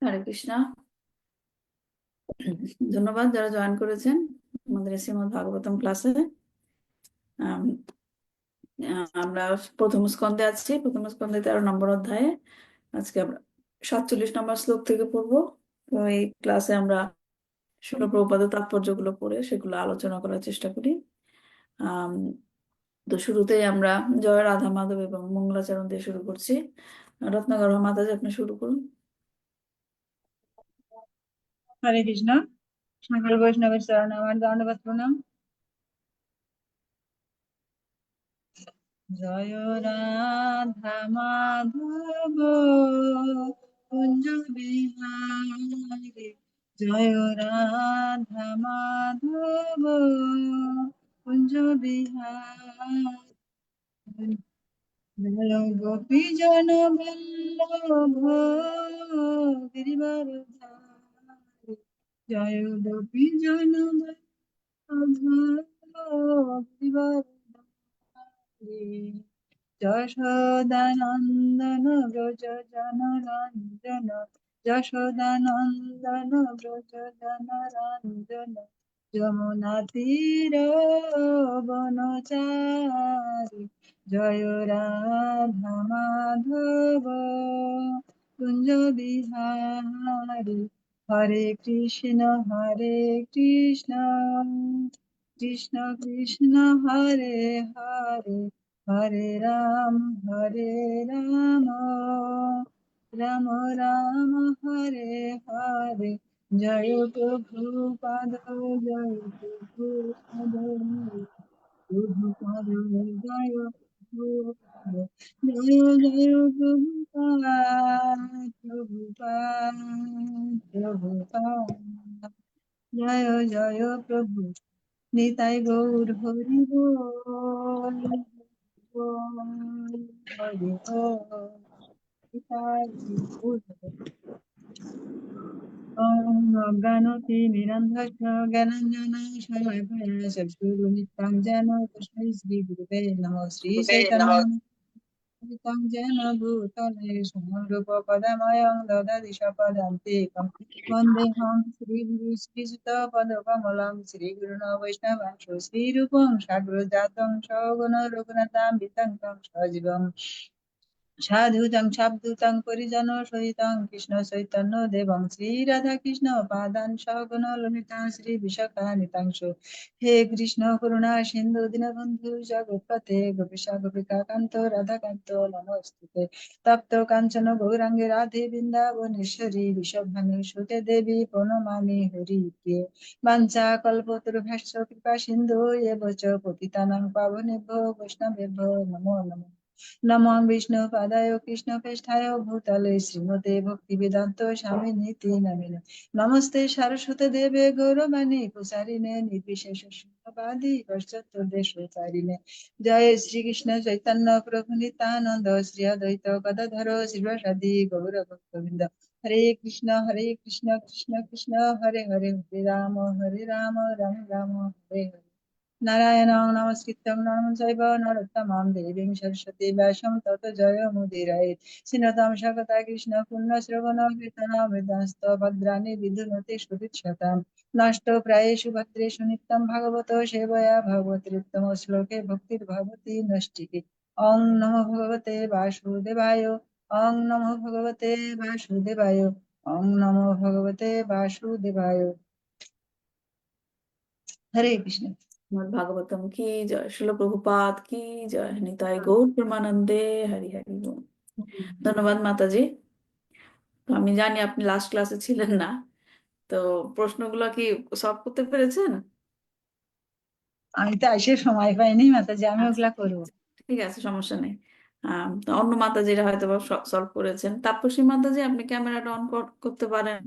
হরে কৃষ্ণ। ধন্যবাদ যারা জয়েন করেছেন আমাদের শ্রীমদ্ ভাগবতম ক্লাসে। আম, আমরা প্রথম স্কন্ধে আছি, প্রথম স্কন্ধে 13 নম্বর অধ্যায়ে। আজকে আমরা 47 নম্বর শ্লোক থেকে পড়বো। তো এই ক্লাসে আমরা শিল প্রভুপাদের তাৎপর্যগুলো পড়ে সেগুলো আলোচনা করার চেষ্টা করি। আম, তো শুরুতেই আমরা জয় রাধা মাধব এবং মঙ্গলাচরণ দিয়ে শুরু করছি। রত্নাকর মাতাজি, আপনি শুরু করুন। হরে কৃষ্ণ। সকল বৈষ্ণবের চরণে আমার দণ্ডবত প্রণাম। জয় রাধা মাধব কুঞ্জ বিহারী, জয় রাধা মাধব কুঞ্জ বিহারী, জয় গোপী জন বল্লভ গিরিবর ধারী, জয় গোপী জন যশোদানন্দন ব্রজ জনরঞ্জন, যশোদানন্দন ব্রজ জনরঞ্জন, যমুনা তীর বনচারী, জয় রাধা মাধব কুঞ্জ বিহারী, হরে কৃষ্ণ কৃষ্ণ কৃষ্ণ হরে হরে, হরে রাম রাম রাম হরে হরে, জয় প্রভুপাদ জয় প্রভুপাদ, প্রভুপাদ জয় প্রভুপাদ, জয় প্রভুপাদ, প্রভুপাদ প্রভুপাদ, জয় জয় প্রভু নিতাই গৌর হরি বল, হরি বল, নিতাই গৌর অজ্ঞানতিমিরন্ধস্য জ্ঞানাঞ্জনা শলাকয়া চক্ষুর্ নিত্যং জ্ঞান তস্मै শ্রী গুরুবে নমঃ। শ্রী চৈতন্যং জ্ঞান ভূতলে স্বয়ং রূপ পদময়ং দদতি স্বপদান্তিকং বন্দেহং শ্রীগুরু শ্রীযুত পদকমলং শ্রীগুরুণ বৈষ্ণবাংশ শ্রীরূপং সাগ্রজাতং সগুণ রঘুনাথামৃতং तं সজীবং সাধুতং সাবদূতং পরিজন সহিতং কৃষ্ণ চৈতন্য দেবং শ্রী রাধা কৃষ্ণ পাদান সগুণ ললিতা শ্রী বিশাখা নিতাংশ। হে কৃষ্ণ করুণা সিন্ধু দীনবন্ধু জগৎপতে গোপীশা গোপিকা কান্ত রাধাকান্ত নমস্তুতে। তপ্ত কাঞ্চন গৌরাঙ্গে রাধে বৃন্দাবনেশ্বরী বিষভানু সুতে দেবী প্রণমামি হরিকে। বাঞ্ছা কল্পতরুভ্যশ্চ কৃপা সিন্ধু এব চ পতিতানাং পাবনেভ্যো বৈষ্ণবেভ্যো নমো নমঃ। নমো বিষ্ণু পাদায় কৃষ্ণ প্রেষ্ঠায় ভূতলে শ্রীমতে ভক্তি বেদান্ত স্বামিনী নামিনে। নমস্তে সরস্বতী দেবে গৌরবাণী প্রচারিণে নির্বিশেষ শূন্যবাদী পশ্চাৎ দেশচারিণে। জয় শ্রীকৃষ্ণ চৈতন্য প্রভু নিত্যানন্দ শ্রী অদ্বৈত গদাধর শিবাসাদি গৌর ভক্তবৃন্দ। হরে কৃষ্ণ কৃষ্ণ কৃষ্ণ হরে হরে, হরে রাম রাম রাম হরে হরে। নারায়ণং নমস্কৃত্যং নরং চৈব নরোত্তমং দেবীং সরস্বতী ব্যাসং ততো জয়মুদীরয়েৎ। শ্রীনতাং স্বাগতা কৃষ্ণ পুণ্য শ্রবণ কীর্তনামৃতাস্ত ভদ্রাণি বিধুনতি সুদীক্ষতাম। নষ্ট প্রায়েষু ভদ্রেষু নিত্যং ভাগবত সেবয়া ভগবতীত্তম শ্লোকে ভক্তির্ভবতি নষ্টিকে। ওং নমো ভগবতে বাসুদেবায়, ওং নমো ভগবতে বাসুদেবায়, ওং নমো ভগবতে বাসুদেবায়। হরে কৃষ্ণ। শ্রীমদ্ ভাগবতম কি জয়, শিল প্রভুপাদ কি জয়, নিতাই গৌর প্রেমানন্দে হরি হরি বল। ধন্যবাদ মাতাজি। তো আমি জানি আপনি লাস্ট ক্লাসে ছিলেন না, তো প্রশ্নগুলো কি সলভ করতে পেরেছেন? আমি তো এসে সময় পাইনি মাতাজি, আমি আচ্ছা, ওগুলা করবো। ঠিক আছে, সমস্যা নেই। তো অন্য মাতাজিরা হয়তো সলভ করেছেন। তাপসী মাতাজি, আপনি ক্যামেরাটা অন করতে পারেন।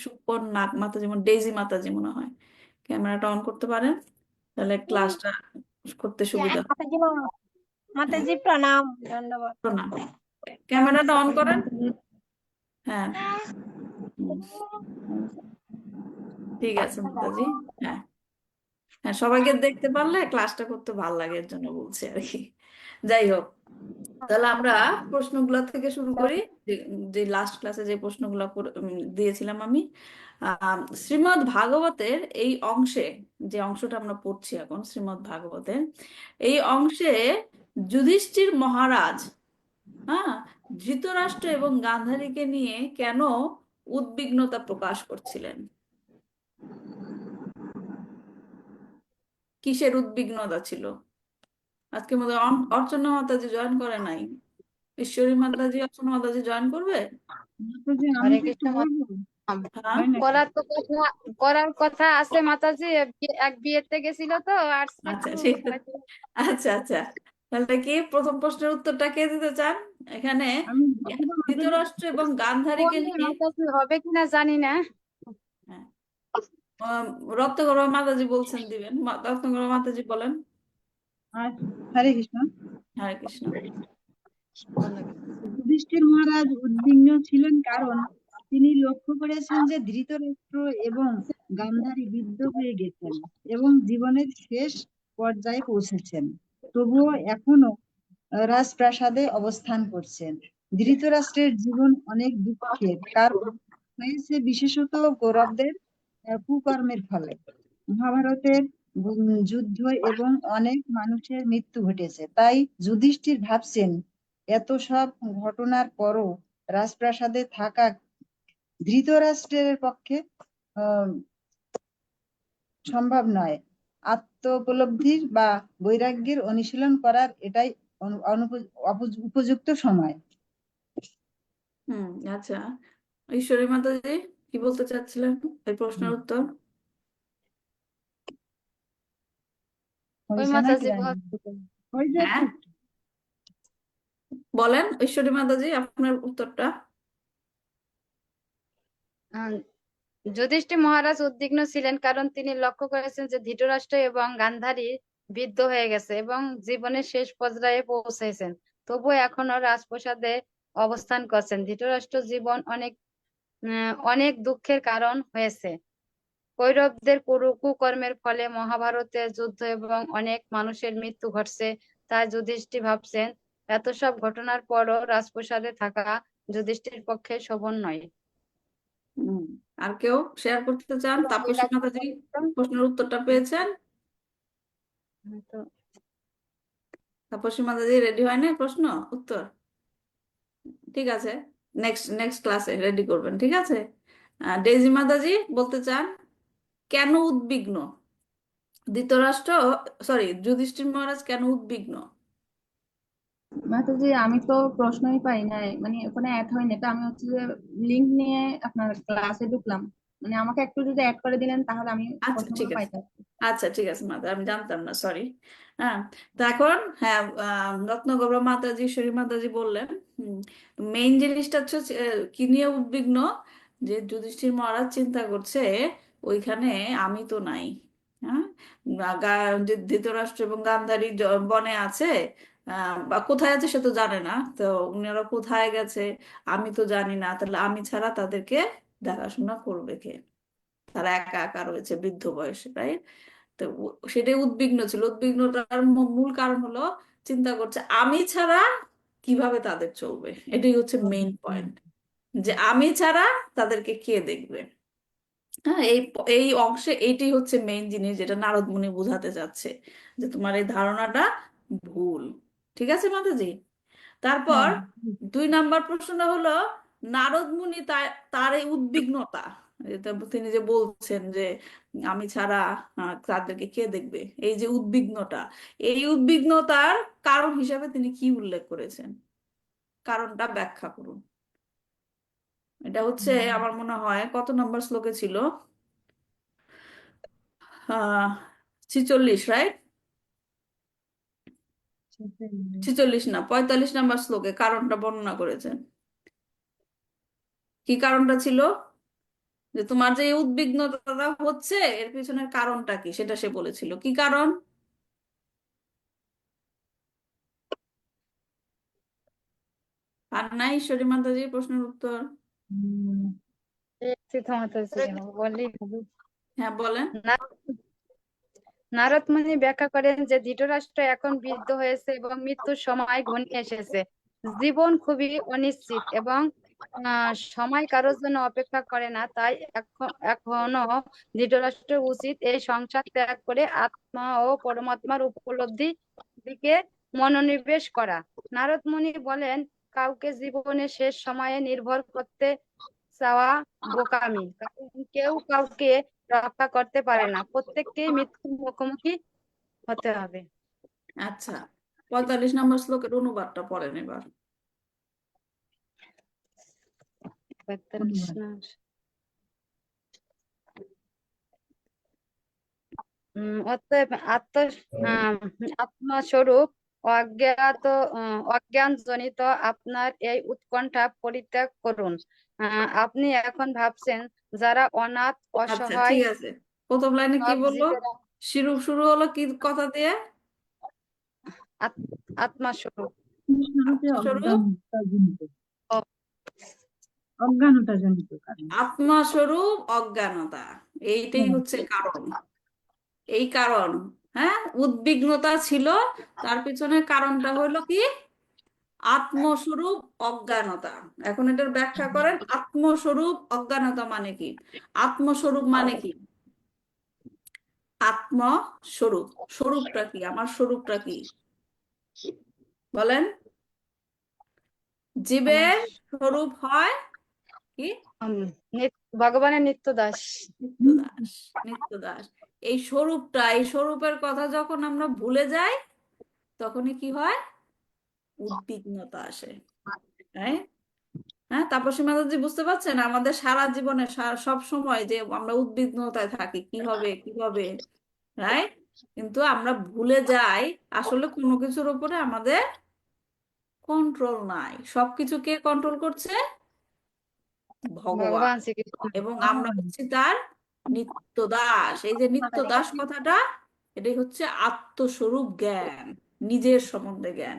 সুপর্ণ নাগ মাতাজি, যেমন ডেইজি মাতাজি মনে হয়, ক্যামেরাটা অন করতে পারেন, তাহলে ক্লাসটা করতে সুবিধা হবে। হ্যাঁ, মাতাজি প্রণাম, ধন্যবাদ। প্রণাম। ক্যামেরাটা অন নমস্কার করেন। মাতাজি, হ্যাঁ, হুম, ঠিক আছে মাতাজি। হ্যাঁ, হ্যাঁ, সবাইকে দেখতে পারলে ক্লাসটা করতে ভালো লাগে, এর জন্য বলছি আর কি। যাই হোক, তাহলে আমরা প্রশ্নগুলো থেকে শুরু করি। যে যে লাস্ট ক্লাসে যে প্রশ্নগুলো দিয়েছিলাম আমি, শ্রীমদ্ ভাগবতের এই অংশে, যে অংশটা আমরা পড়ছি এখন শ্রীমদ্ ভাগবতের এই অংশে যুধিষ্ঠির মহারাজ, হ্যাঁ, ধৃতরাষ্ট্র এবং গান্ধারীকে নিয়ে কেন উদ্বিগ্নতা প্রকাশ করছিলেন? কিসের উদ্বিগ্নতা ছিল? আজকে মধ্যে অর্চনা মাতাজি জয়েন করে নাই। ঈশ্বরী মাতাজি, অর্চনা মাতাজি জয়েন করবে? মাতাজি, আমি হরে কি একটু কৃষ্ণ বলবো? হ্যাঁ, হয় নাকি? করার তো কথা, করার কথা আছে মাতাজি। এক বিয়েতে গেছিল তো আর আচ্ছা একটু ঠিক আছে। হয়তো। আচ্ছা আচ্ছা, তাহলে কি প্রথম প্রশ্নের উত্তরটা কে দিতে চান এখানে? আমি অথবা মাতাজি, ধৃতরাষ্ট্র এবং গান্ধারীকে বলি নিয়ে, মাতাজি হবে কিনা জানি না। হ্যাঁ, রত্নগর্ভা মাতাজি বলছেন দিবেন। রত্নগর্ভা মাতাজি বলেন। আর হরে কৃষ্ণ। হরে কৃষ্ণ। যুধিষ্ঠির মহারাজ উদ্বিগ্ন ছিলেন কারণ তিনি লক্ষ্য করেছেন যে ধৃতরাষ্ট্র এবং গান্ধারী বৃদ্ধ হয়ে গেছেন এবং জীবনের শেষ পর্যায়ে পৌঁছেছেন, তবুও এখনো রাজপ্রাসাদে অবস্থান করছেন। ধৃতরাষ্ট্রের জীবন অনেক দুঃখের কারণ হয়েছে বিশেষত কৌরবদের কুকর্মের ফলে। মহাভারতের যুদ্ধ এবং অনেক মানুষের মৃত্যু ঘটেছে, তাই যুধিষ্ঠির ভাবছেন এত সব ঘটনার পরও রাজপ্রাসাদে থাকা ধৃতরাষ্ট্রের পক্ষে আহ সম্ভব নয়। আত্মোপলব্ধির বা বৈরাগ্যের অনুশীলন করার এটাই উপযুক্ত সময়। হুম, আচ্ছা, ঈশ্বরী মাতাজি কি বলতে চাচ্ছিলেন এই প্রশ্নের উত্তর? ওই হয়েছে নাকি মাতাজি জানি না। বলছিলেন, হয়ে হ্যাঁ, যাচ্ছে। বলেন ঈশ্বরী মাতাজি আপনার উত্তরটা। আহ, যুধিষ্ঠির মহারাজ উদ্বিগ্ন ছিলেন কারণ তিনি লক্ষ্য করেছেন যে ধৃতরাষ্ট্র এবং গান্ধারী বৃদ্ধ হয়ে গেছে এবং জীবনের শেষ পর্যায়ে পৌঁছেছেন, তবুও এখনো রাজপ্রাসাদে অবস্থান করছেন। ধৃতরাষ্ট্র জীবন অনেক দুঃখের কারণ হয়েছে। কৌরবদের কুকর্মের ফলে মহাভারতের যুদ্ধ এবং অনেক মানুষের মৃত্যু ঘটছে, তাই যুধিষ্ঠির ভাবছেন এত সব ঘটনার পরও রাজপ্রাসাদে থাকা যুধিষ্ঠির পক্ষে শোভন নয়। হুম, আর কেউ শেয়ার করতে চান? এবং তাপসী বৈরাগ্য মাতাজি প্রশ্নের উত্তরটা পেয়েছেন? তো তাপসী মাতাজি রেডি হয় না প্রশ্ন উত্তর? ঠিক আছে, নেক্সট নেক্সট ক্লাসে রেডি করবেন, ঠিক আছে। ডেজি মাতাজি বলতে চান কেন উদ্বিগ্ন ধৃতরাষ্ট্র, সরি যুধিষ্ঠির মহারাজ কেন উদ্বিগ্ন? মাতাজি, আমি তো প্রশ্নই পাই নাই, মানে ওখানে অ্যাড হয়নি। এটা আমি হচ্ছে যে লিঙ্ক নিয়ে আপনার ক্লাসে ঢুকলাম, মানে আমাকে একটু যদি অ্যাড করে দিলেন তাহলে আমি আচ্ছা ঠিক প্রশ্নগুলো আছে, পাইতাম। আচ্ছা ঠিক আছে মাতা, আমি জানতাম না, সরি। হ্যাঁ, তো এখন হ্যাঁ, রত্নগর্ভা মাতাজি, ঈশ্বরী মাতাজি বললেন মেইন জিনিসটা হচ্ছে কি নিয়ে উদ্বিগ্ন, যে যুধিষ্ঠির মহারাজ চিন্তা করছে ওইখানে আমি তো নাই। হ্যাঁ, যে ধৃতরাষ্ট্র এবং গান্ধারী বনে আছে, বা কোথায় আছে সে তো জানে না, তো উনারা কোথায় গেছে আমি তো জানি না, তাহলে আমি ছাড়া তাদেরকে দেখাশোনা করবে কে? তারা একা একা রয়েছে বৃদ্ধ বয়সে, তাই। তো সেটাই উদ্বিগ্ন ছিল। উদ্বিগ্নতার মূল কারণ হলো চিন্তা করছে আমি ছাড়া কিভাবে তাদের চলবে, এটাই হচ্ছে মেইন পয়েন্ট, যে আমি ছাড়া তাদেরকে কে দেখবে। হ্যাঁ, এই এই অংশে এইটাই হচ্ছে মেইন জিনিস যেটা নারদ মুনি বোঝাতে চাচ্ছে, যে তোমার এই ধারণাটা ভুল। ঠিক আছে মাতাজি। তারপর হ্যাঁ, 2 নাম্বার প্রশ্নটা হলো নারদ মুনি তার তার এই উদ্বিগ্নতা, তিনি যে বলছেন যে আমি ছাড়া তাদেরকে কে দেখবে, এই যে উদ্বিগ্নতা, এই উদ্বিগ্নতার কারণ হিসাবে তিনি কি উল্লেখ করেছেন? কারণটা ব্যাখ্যা করুন। এটা হচ্ছে আমার মনে হয় কত নম্বর শ্লোকে ছিল, 46, রাইট? সেটাই। 46 না, 45 নম্বর শ্লোকে কারণটা বর্ণনা করেছেন। কি কারণটা ছিল? যে তোমার যে এই উদ্বিগ্নতা হচ্ছে এর পিছনের কারণটা কি সেটা সে বলেছিল। কি কারণ? আর নাই ঈশ্বরী মাতাজি প্রশ্নের উত্তর? উম, মাতাজি বললেই হবে। হ্যাঁ বলেন। না, নারদ মুনি ব্যাখ্যা করেন যে ধৃতরাষ্ট্র এখন বৃদ্ধ হয়েছে এবং মৃত্যুর সময় ঘনিয়ে এসেছে। জীবন খুবই অনিশ্চিত এবং সময় কারোর জন্য অপেক্ষা করে না। তাই এখনো ধৃতরাষ্ট্রের উচিত এই সংসার ত্যাগ করে আত্মা ও পরমাত্মার উপলব্ধির দিকে মনোনিবেশ করা। নারদ মুনি বলেন, কাউকে জীবনের শেষ সময়ে নির্ভর করতে চাওয়া বোকামি, কারণ কেউ কাউকে রক্ষা করতে পারে না, প্রত্যেককেই মৃত্যুর মুখোমুখি হতে হবে। আচ্ছা, 45 নম্বর শ্লোকের অনুবাদটা পড়েন এবার। 45 না। অতএব আত্মস্বরূপ অজ্ঞান জনিত আপনার এই উৎকণ্ঠা পরিত্যাগ করুন। আপনি এখন ভাবছেন যারা অনাথ, আচ্ছা, অসহায় ঠিক আছে। প্রথম লাইনে কি সব বললো? জীবেরা শুরু হলো কি কথা দিয়ে? আত্মস্বরূপ। কৃষ্ণরূপে আত্মস্বরূপ অজ্ঞানতা জনিত কারণ। আত্মস্বরূপ অজ্ঞানতা, এইটাই হচ্ছে কারণ। এই কারণ, হ্যাঁ, উদ্বিগ্নতা ছিল, তার পিছনে কারণটা হলো কি? আত্মস্বরূপ অজ্ঞানতা। এখন এটার ব্যাখ্যা করেন, আত্মস্বরূপ অজ্ঞানতা মানে কি? আত্মস্বরূপ মানে কি? আত্মস্বরূপ, স্বরূপটা কি? আমার স্বরূপটা কি বলেন? জীবের স্বরূপ হয় কি? ভগবানের নিত্য দাস। নিত্য দাস, নিত্য দাস। এই স্বরূপটা, এই স্বরূপের কথা যখন আমরা ভুলে যাই, তখনই কি হয়? উদ্বিগ্নতা আসে। তাই হ্যাঁ, তাপসী মাতাজি বুঝতে পারছেন? আমাদের সারা জীবনে সব সময় যে আমরা উদ্বিগ্নতায় থাকি, কি হবে কি হবে, রাইট? কিন্তু আমরা ভুলে যাই আসলে কোনো কিছুর উপরে আমাদের কন্ট্রোল নাই। সবকিছু কে কন্ট্রোল করছে? ভগবান। ভগবান শ্রীকৃষ্ণ। এবং আমরা হচ্ছি তার নিত্য দাস। এই যে নিত্য দাস কথাটা, এটাই হচ্ছে আত্মস্বরূপ জ্ঞান, নিজের সম্বন্ধে জ্ঞান।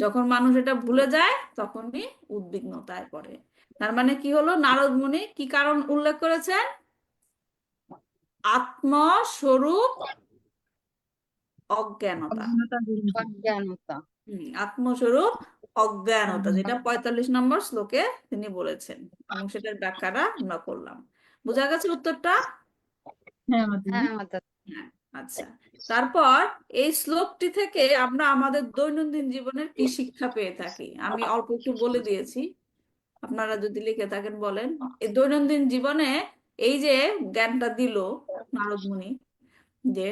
যখন মানুষ এটা ভুলে যায়, তখনই উদ্বিগ্নতায় পড়ে। তার মানে কি হলো? নারদ মুনি কি কারণ উল্লেখ করেছেন? আত্মস্বরূপ অজ্ঞানতা। অজ্ঞানতা। আত্মস্বরূপ অজ্ঞানতা, যেটা 45 নম্বর শ্লোকে তিনি বলেছেন, এবং সেটার ব্যাখ্যাটা আমরা করলাম। বোঝা গেছে উত্তরটা? হ্যাঁ মাতাজি। হ্যাঁ মাতা। হ্যাঁ, আচ্ছা। তারপর এই শ্লোকটি থেকে আমরা আমাদের দৈনন্দিন জীবনের কি শিক্ষা পেয়ে থাকি আমি অল্প একটু বলে দিয়েছি, আপনারা যদি লিখে থাকেন বলেন। এই দৈনন্দিন জীবনে এই যে জ্ঞানটা দিল নারদ মুনি, যে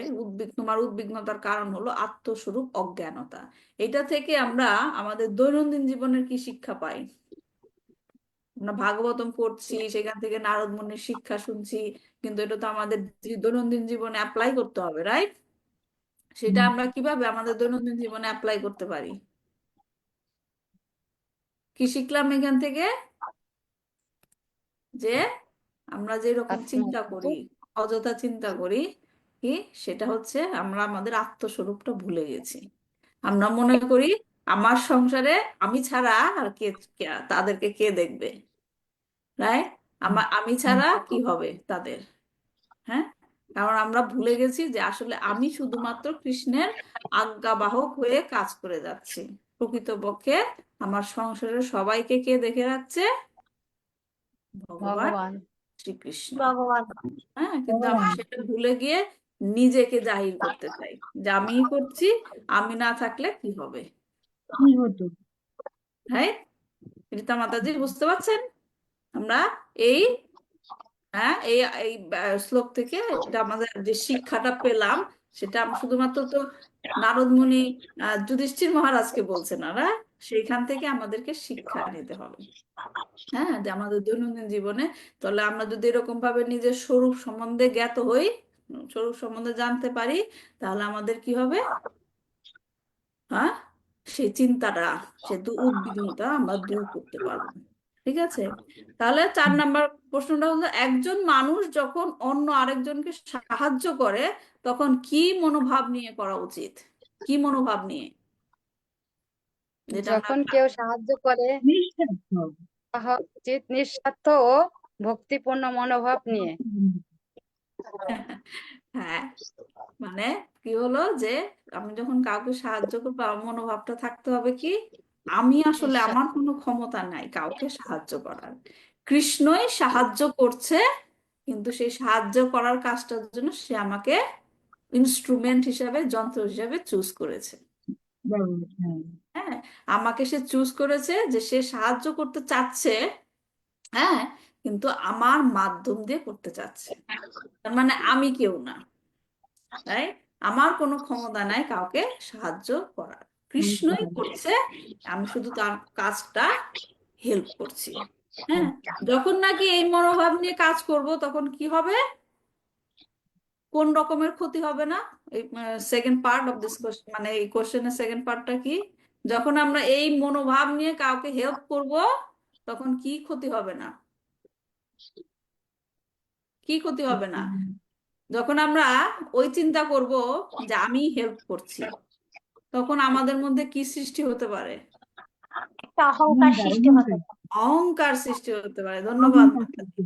তোমার উদ্বিগ্নতার কারণ হলো আত্মস্বরূপ অজ্ঞানতা, এটা থেকে আমরা আমাদের দৈনন্দিন জীবনের কি শিক্ষা পাই? আমরা ভাগবতম পড়ছি, সেখান থেকে নারদ মুনির শিক্ষা শুনছি, কিন্তু এটা তো আমাদের দৈনন্দিন জীবনে অ্যাপ্লাই করতে হবে, রাইট? সেটা আমরা কিভাবে আমাদের দৈনন্দিন জীবনে অ্যাপ্লাই করতে পারি? কি শিখলাম এখান থেকে? যে আমরা যে রকম চিন্তা করি, অযথা চিন্তা করি, কি সেটা হচ্ছে আমরা আমাদের আত্মস্বরূপটা ভুলে গেছি। আমরা মনে করি আমার সংসারে আমি ছাড়া আর তাদেরকে কে দেখবে, রাইট? আমি ছাড়া কি হবে তাদের, হ্যাঁ? কারণ আমরা ভুলে গেছি যে আসলে আমি শুধুমাত্র কৃষ্ণের আজ্ঞাবাহক হয়ে কাজ করে যাচ্ছি। প্রকৃতপক্ষে আমার সংসারের সবাইকে কে দেখে রাখছে? ভগবান ভগবান। শ্রীকৃষ্ণ। ভগবান। হ্যাঁ, কিন্তু আমরা সেটা ভুলে গিয়ে নিজেকে জাহির করতে চাই যে আমিই করছি, আমি না থাকলে কি হবে, কি হতো? হ্যাঁ? রীতা মাতাজি বুঝতে পারছেন? আমরা এই হ্যাঁ এই এই শ্লোক থেকে এটা আমাদের যে শিক্ষাটা পেলাম, সেটা আমরা শুধুমাত্র তো নারদ মুনি যুধিষ্ঠির মহারাজকে বলছে না, সেইখান থেকে আমাদেরকে শিক্ষা নিতে হবে। হ্যাঁ, যে আমাদের দৈনন্দিন জীবনে, তাহলে আমরা যদি এরকম ভাবে নিজের স্বরূপ সম্বন্ধে জ্ঞাত হই, স্বরূপ সম্বন্ধে জানতে পারি, তাহলে আমাদের কি হবে? হ্যাঁ, সেই চিন্তাটা, সে উদ্বিগ্নতা আমরা দূর করতে পারবো। ঠিক আছে? তাহলে 4 নাম্বার প্রশ্নটা হলো, একজন মানুষ যখন অন্য আরেকজনকে সাহায্য করে, তখন কি মনোভাব নিয়ে করা উচিত? কি মনোভাব নিয়ে? যেটা আমরা যখন কেউ সাহায্য করে নিঃস্বার্থ। তাহা উচিত নিঃস্বার্থ ও ভক্তিপূর্ণ মনোভাব নিয়ে। হ্যাঁ, মানে কি হলো যে আমি যখন কাউকে সাহায্য করবো আমার মনোভাবটা থাকতে হবে কি, আমি আসলে ঈশ্বর। আমার কোনো ক্ষমতা নাই কাউকে সাহায্য করার, কৃষ্ণই সাহায্য করছে, কিন্তু সেই সাহায্য করার কাজটার জন্য সে আমাকে ইনস্ট্রুমেন্ট হিসাবে, যন্ত্র হিসাবে চুজ করেছে। হ্যাঁ, হ্যাঁ, আমাকে সে চুজ করেছে যে সে সাহায্য করতে চাচ্ছে, হ্যাঁ, কিন্তু আমার মাধ্যম দিয়ে করতে চাচ্ছে। তার মানে আমি কেউ না, তাই আমার কোনো ক্ষমতা নাই কাউকে সাহায্য করার, কৃষ্ণই করছে, আমি শুধু তার কাজটা হেল্প করছি। হ্যাঁ, যখন নাকি এই মনোভাব নিয়ে কাজ করব তখন কি হবে, কোন রকমের ক্ষতি হবে না? এই second part of this question, মানে এই কোশ্চেনের সেকেন্ড পার্টটা কি, যখন আমরা এই মনোভাব নিয়ে কাউকে হেল্প করব তখন কি ক্ষতি হবে না, কি ক্ষতি হবে না? যখন আমরা ওই চিন্তা করব যে আমি হেল্প করছি, তখন আমাদের মধ্যে কি সৃষ্টি হতে পারে? একটা অহংকার সৃষ্টি হতে পারে। অহংকার সৃষ্টি হতে পারে। ধন্যবাদ মাতাজি।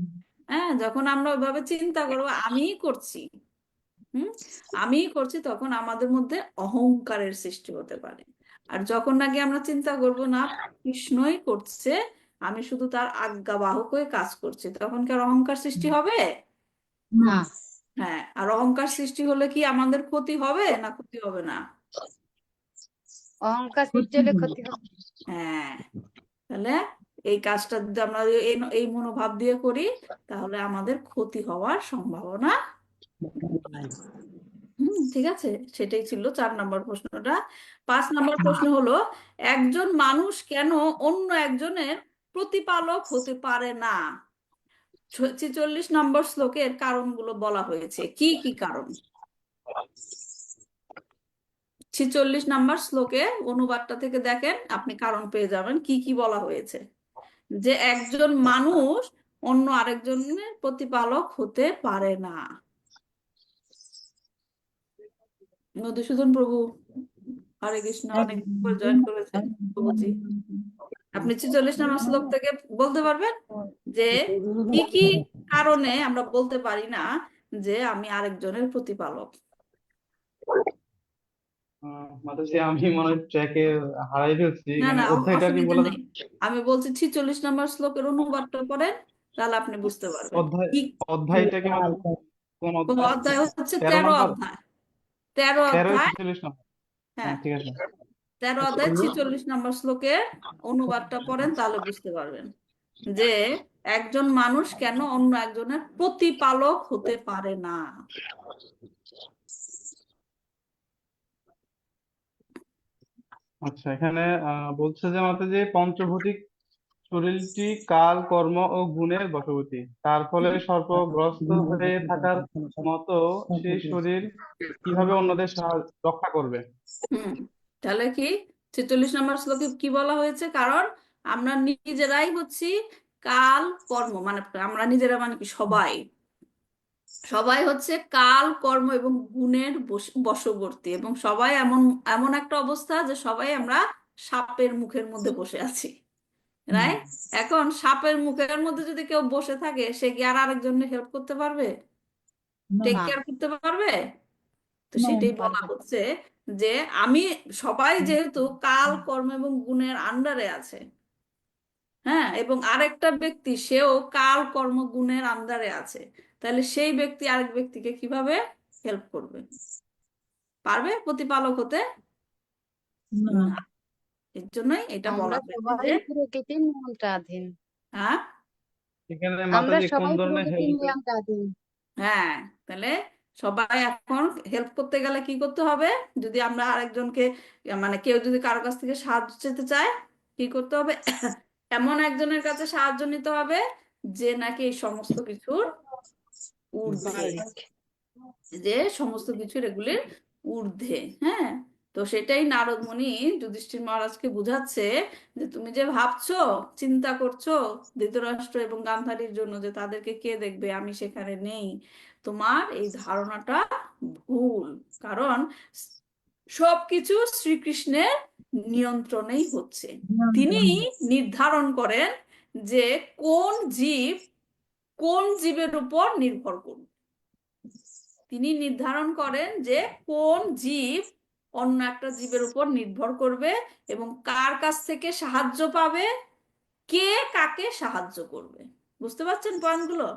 হ্যাঁ, যখন আমরা ওইভাবে চিন্তা করবো আমিই করছি, আমিই করছি, তখন আমাদের মধ্যে অহংকারের সৃষ্টি হতে পারে। আর যখন নাকি আমরা চিন্তা করব না কৃষ্ণই করছে, আমি শুধু তার আজ্ঞাবাহক হয়ে কাজ করছি, তখন কি আর অহংকার সৃষ্টি হবে? না, হ্যাঁ, আর অহংকার সৃষ্টি হলে কি আমাদের ক্ষতি হবে না ক্ষতি হবে না? অহংকার সৃষ্টি হলে ক্ষতি হবে। হ্যাঁ, তাহলে এই কাজটা যদি আমরা এই এই মনোভাব দিয়ে করি তাহলে আমাদের ক্ষতি হওয়ার সম্ভাবনা। ঠিক আছে, সেটাই ছিল 4 নম্বর প্রশ্নটা। 5 নম্বর প্রশ্ন হলো, একজন মানুষ কেন অন্য একজনের প্রতিপালক হতে পারে না? 46 নম্বর শ্লোকের কারণগুলো বলা হয়েছে, কি কি কারণ? 46 নম্বর শ্লোকে অনুবাদটা থেকে দেখেন, আপনি কারণ পেয়ে যাবেন কি কি বলা হয়েছে, যে একজন মানুষ অন্য আরেকজনের প্রতিপালক হতে পারে না। মধুসূদন প্রভু, হরে কৃষ্ণ, অনেক জয়েন করেছেন প্রভুজি। আপনি 46 নম্বর শ্লোক থেকে বলতে পারবেন যে কি কি কারণে আমরা বলতে পারি না যে আমি আরেকজনের প্রতিপালক? মাতাজি আমি মনে হয় ট্র্যাকে হারাই ফেলছি, না এখানে না, অধ্যায়টা কি অসুবিধা বলা নেই, আমি বলছি 46 নম্বর শ্লোকের অনুবাদটা করেন, তাহলে আপনি বুঝতে পারবেন অধ্যায় কি। অধ্যায়টা কি মাতাজি? কোন তো অধ্যায়? অধ্যায় হচ্ছে 13 তেরো নম্বর? অধ্যায়, 13 13 অধ্যায়। 46 নম্বর? হ্যাঁ, হ্যাঁ ঠিক আছে। 13 অধ্যায় 46 নম্বর শ্লোকের অনুবাদটা পড়েন, তাহলে বুঝতে পারবেন যে একজন মানুষ কেন অন্য একজনের প্রতিপালক হতে পারে না। আচ্ছা, এখানে বলছে যে মাতাজি পঞ্চভৌতিক শরীরটি কাল, কর্ম ও গুণের বশবর্তী, তার ফলে সর্পগ্রস্ত হয়ে থাকার মতো সেই শরীর কিভাবে অন্যদের রক্ষা করবে? হুম, তাহলে কি 46 নম্বর শ্লোকে কি বলা হয়েছে? কারণ আমরা নিজেরাই হচ্ছি কাল কর্ম, মানে আমরা নিজেরা মানে কি, সবাই সবাই হচ্ছে কাল, কর্ম এবং গুণের বশবর্তী, এবং সবাই এমন এমন একটা অবস্থা যে সবাই আমরা সাপের মুখের মধ্যে বসে আছি, রাইট? এখন সাপের মুখের মধ্যে যদি কেউ বসে থাকে, সে কি আর আরেকজনের হেল্প করতে পারবে, টেক না, কেয়ার করতে পারবে? তো না, সেটাই বলা পারবে না। হচ্ছে যে আমি, সবাই যেহেতু কাল, কর্ম এবং গুণের আন্ডারে আছে, হ্যাঁ, এবং আরেকটা ব্যক্তি সেও কাল, কর্ম, গুণের আন্ডারে আছে, তাহলে সেই ব্যক্তি আরেক ব্যক্তিকে কিভাবে হেল্প করবে? পারবে প্রতিপালক হতে? না, না। এর জন্যই এটা আমরা বলা হয়েছে সবাই যে, প্রকৃতির নিয়ন্ত্রণাধীন। হ্যাঁ, এখানে আমরা মাতাজি কোন সবাই ধরনের প্রকৃতির হেল্প? নিয়ন্ত্রণাধীন। হ্যাঁ, তাহলে সবাই এখন হেল্প করতে গেলে কি করতে হবে? যদি আমরা আরেকজনকে, মানে কেউ যদি কারো কাছ থেকে সাহায্য চেতে চায়, কি করতে হবে? এমন একজনের কাছে সাহায্য নিতে হবে যে নাকি এই সমস্ত কিছুর ঊর্ধ্বে, মালিক। যে সমস্ত কিছুর এগুলির ঊর্ধ্বে। হ্যাঁ, তো সেটাই নারদ মুনি যুধিষ্ঠির মহারাজকে বুঝাচ্ছে, যে তুমি যে ভাবছো, চিন্তা করছো ধৃতরাষ্ট্র এবং গান্ধারীর জন্য যে তাদেরকে কে দেখবে, আমি সেখানে নেই, তোমার এই ধারণাটা ভুল। কারণ সবকিছু শ্রীকৃষ্ণের নিয়ন্ত্রণেই হচ্ছে, তিনি নির্ধারণ করেন যে কোন জীব কোন জীবের উপর নির্ভর করবে, তিনি নির্ধারণ করেন যে কোন জীব অন্য একটা জীবের উপর নির্ভর করবে এবং কার কাছ থেকে সাহায্য পাবে, কে কাকে সাহায্য করবে। বুঝতে পারছেন পয়েন্টগুলো?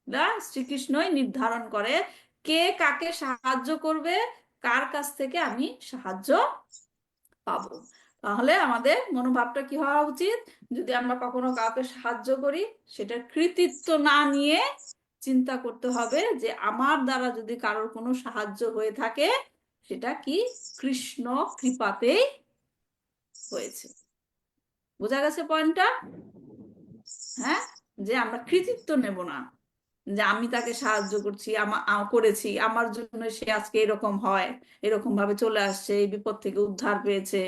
না, শ্রীকৃষ্ণই নির্ধারণ করে কে কাকে সাহায্য করবে, কার কাছ থেকে আমি সাহায্য পাবো। তাহলে আমাদের মনোভাবটা কি হওয়া উচিত? যদি আমরা কখনো কাউকে সাহায্য করি, সেটা কৃতিত্ব না নিয়ে চিন্তা করতে হবে যে আমার দ্বারা যদি কারোর কোনো সাহায্য হয়ে থাকে, সেটা কি কৃষ্ণ কৃপাতেই হয়েছে। বোঝা গেছে পয়েন্টটা? হ্যাঁ, যে আমরা কৃতিত্ব নেব না, যে আমি তাকে সাহায্য করছি, করেছি, আমার জন্য সে আজকে এরকম হয়, এরকম ভাবে চলে আসছে, এই বিপদ থেকে উদ্ধার পেয়েছে।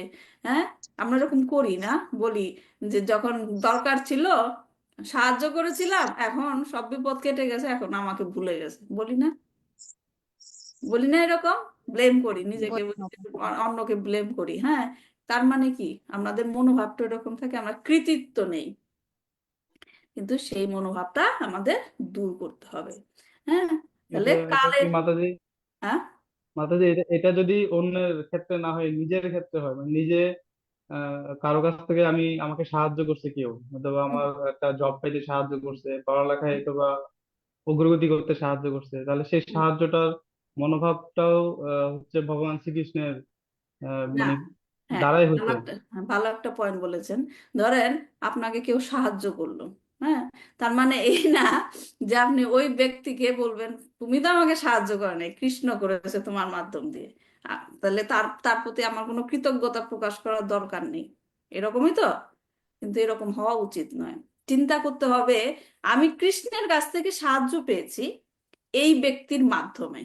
হ্যাঁ, আমরা এরকম করি না, বলি যে যখন দরকার ছিল সাহায্য করেছিলাম, এখন সব বিপদ কেটে গেছে, এখন আমাকে ভুলে গেছে, বলি না? বলি না এরকম? ব্লেম করি নিজেকে, অন্যকে ব্লেম করি। হ্যাঁ, তার মানে কি আমাদের মনোভাবটা এরকম থাকে, আমরা কৃতিত্ব নেই। কিন্তু সেই মনোভাবটা আমাদের দূর করতে হবে। হ্যাঁ, তাহলে এটা এটা কি কালের, মাতাজি? হ্যাঁ মাতাজি, এটা এটা যদি অন্যের ক্ষেত্রে না হয়, নিজের ক্ষেত্রে হয়, মানে নিজে কারো কাছ থেকে আমাকে সাহায্য করছে কেউ, অথবা আমার একটা জব পাইতে সাহায্য করছে, পড়ালেখায় অথবা অগ্রগতি করতে সাহায্য করছে, তাহলে সেই সাহায্যটার মনোভাবটাও হচ্ছে ভগবান শ্রীকৃষ্ণের না, মানে হ্যাঁ, দ্বারাই ভালো হচ্ছে। একটা, ভালো একটা পয়েন্ট বলেছেন। ধরেন আপনাকে কেউ সাহায্য করলো, হ্যাঁ, তার মানে এই না যে আপনি ওই ব্যক্তিকে বলবেন তুমি তো আমাকে সাহায্য করো নাই, কৃষ্ণ করেছে তোমার মাধ্যম দিয়ে, তাহলে তার তার প্রতি আমার কোনো কৃতজ্ঞতা প্রকাশ করার দরকার নেই, এরকমই তো? কিন্তু এরকম হওয়া উচিত নয়। চিন্তা করতে হবে আমি কৃষ্ণের কাছ থেকে সাহায্য পেয়েছি এই ব্যক্তির মাধ্যমে,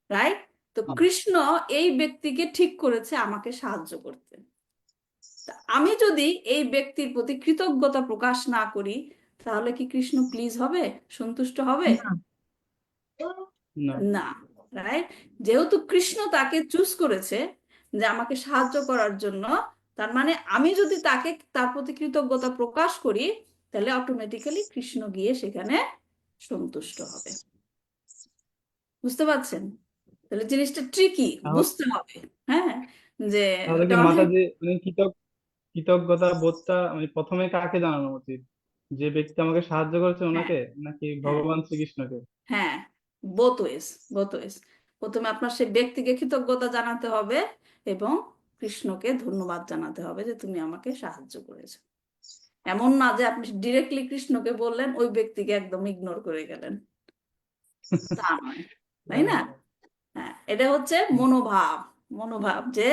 রাইট? তো কৃষ্ণ এই ব্যক্তিকে ঠিক করেছে আমাকে সাহায্য করতে। তা আমি যদি এই ব্যক্তির প্রতি কৃতজ্ঞতা প্রকাশ না করি, তাহলে কি কৃষ্ণ প্লিজ হবে, সন্তুষ্ট হবে? না। না। না, রাইট? যেহেতু কৃষ্ণ তাকে চুজ করেছে যে আমাকে সাহায্য করার জন্য, তার মানে আমি যদি তাকে তার প্রতি কৃতজ্ঞতা প্রকাশ করি, তাহলে অটোমেটিক্যালি কৃষ্ণ গিয়ে সেখানে সন্তুষ্ট হবে। বুঝতে পারছেন? তাহলে জিনিসটা ট্রিকি, তাহলে বুঝতে হবে। হ্যাঁ, যে তাহলে ওটা কি অনেক, মাতাজি, মানে কৃতজ্ঞতা বোধটা প্রথমে কাকে জানানো উচিত? যে ব্যক্তি আমাকে সাহায্য করেছে হ্যাঁ, ওনাকে, নাকি হ্যাঁ, ভগবান শ্রীকৃষ্ণকে? হ্যাঁ, বোথ ওয়েজ, বোথ ওয়েজ। প্রথমে আপনার সেই ব্যক্তিকে কৃতজ্ঞতা জানাতে হবে এবং কৃষ্ণকে ধন্যবাদ জানাতে হবে যে তুমি আমাকে সাহায্য করেছো। এমন না যে আপনি ডিরেক্টলি কৃষ্ণকে বললেন, ওই ব্যক্তিকে একদম ইগনোর করে গেলেন, তা নয়, তাই না? হ্যাঁ, এটা হচ্ছে মনোভাব। মনোভাব যে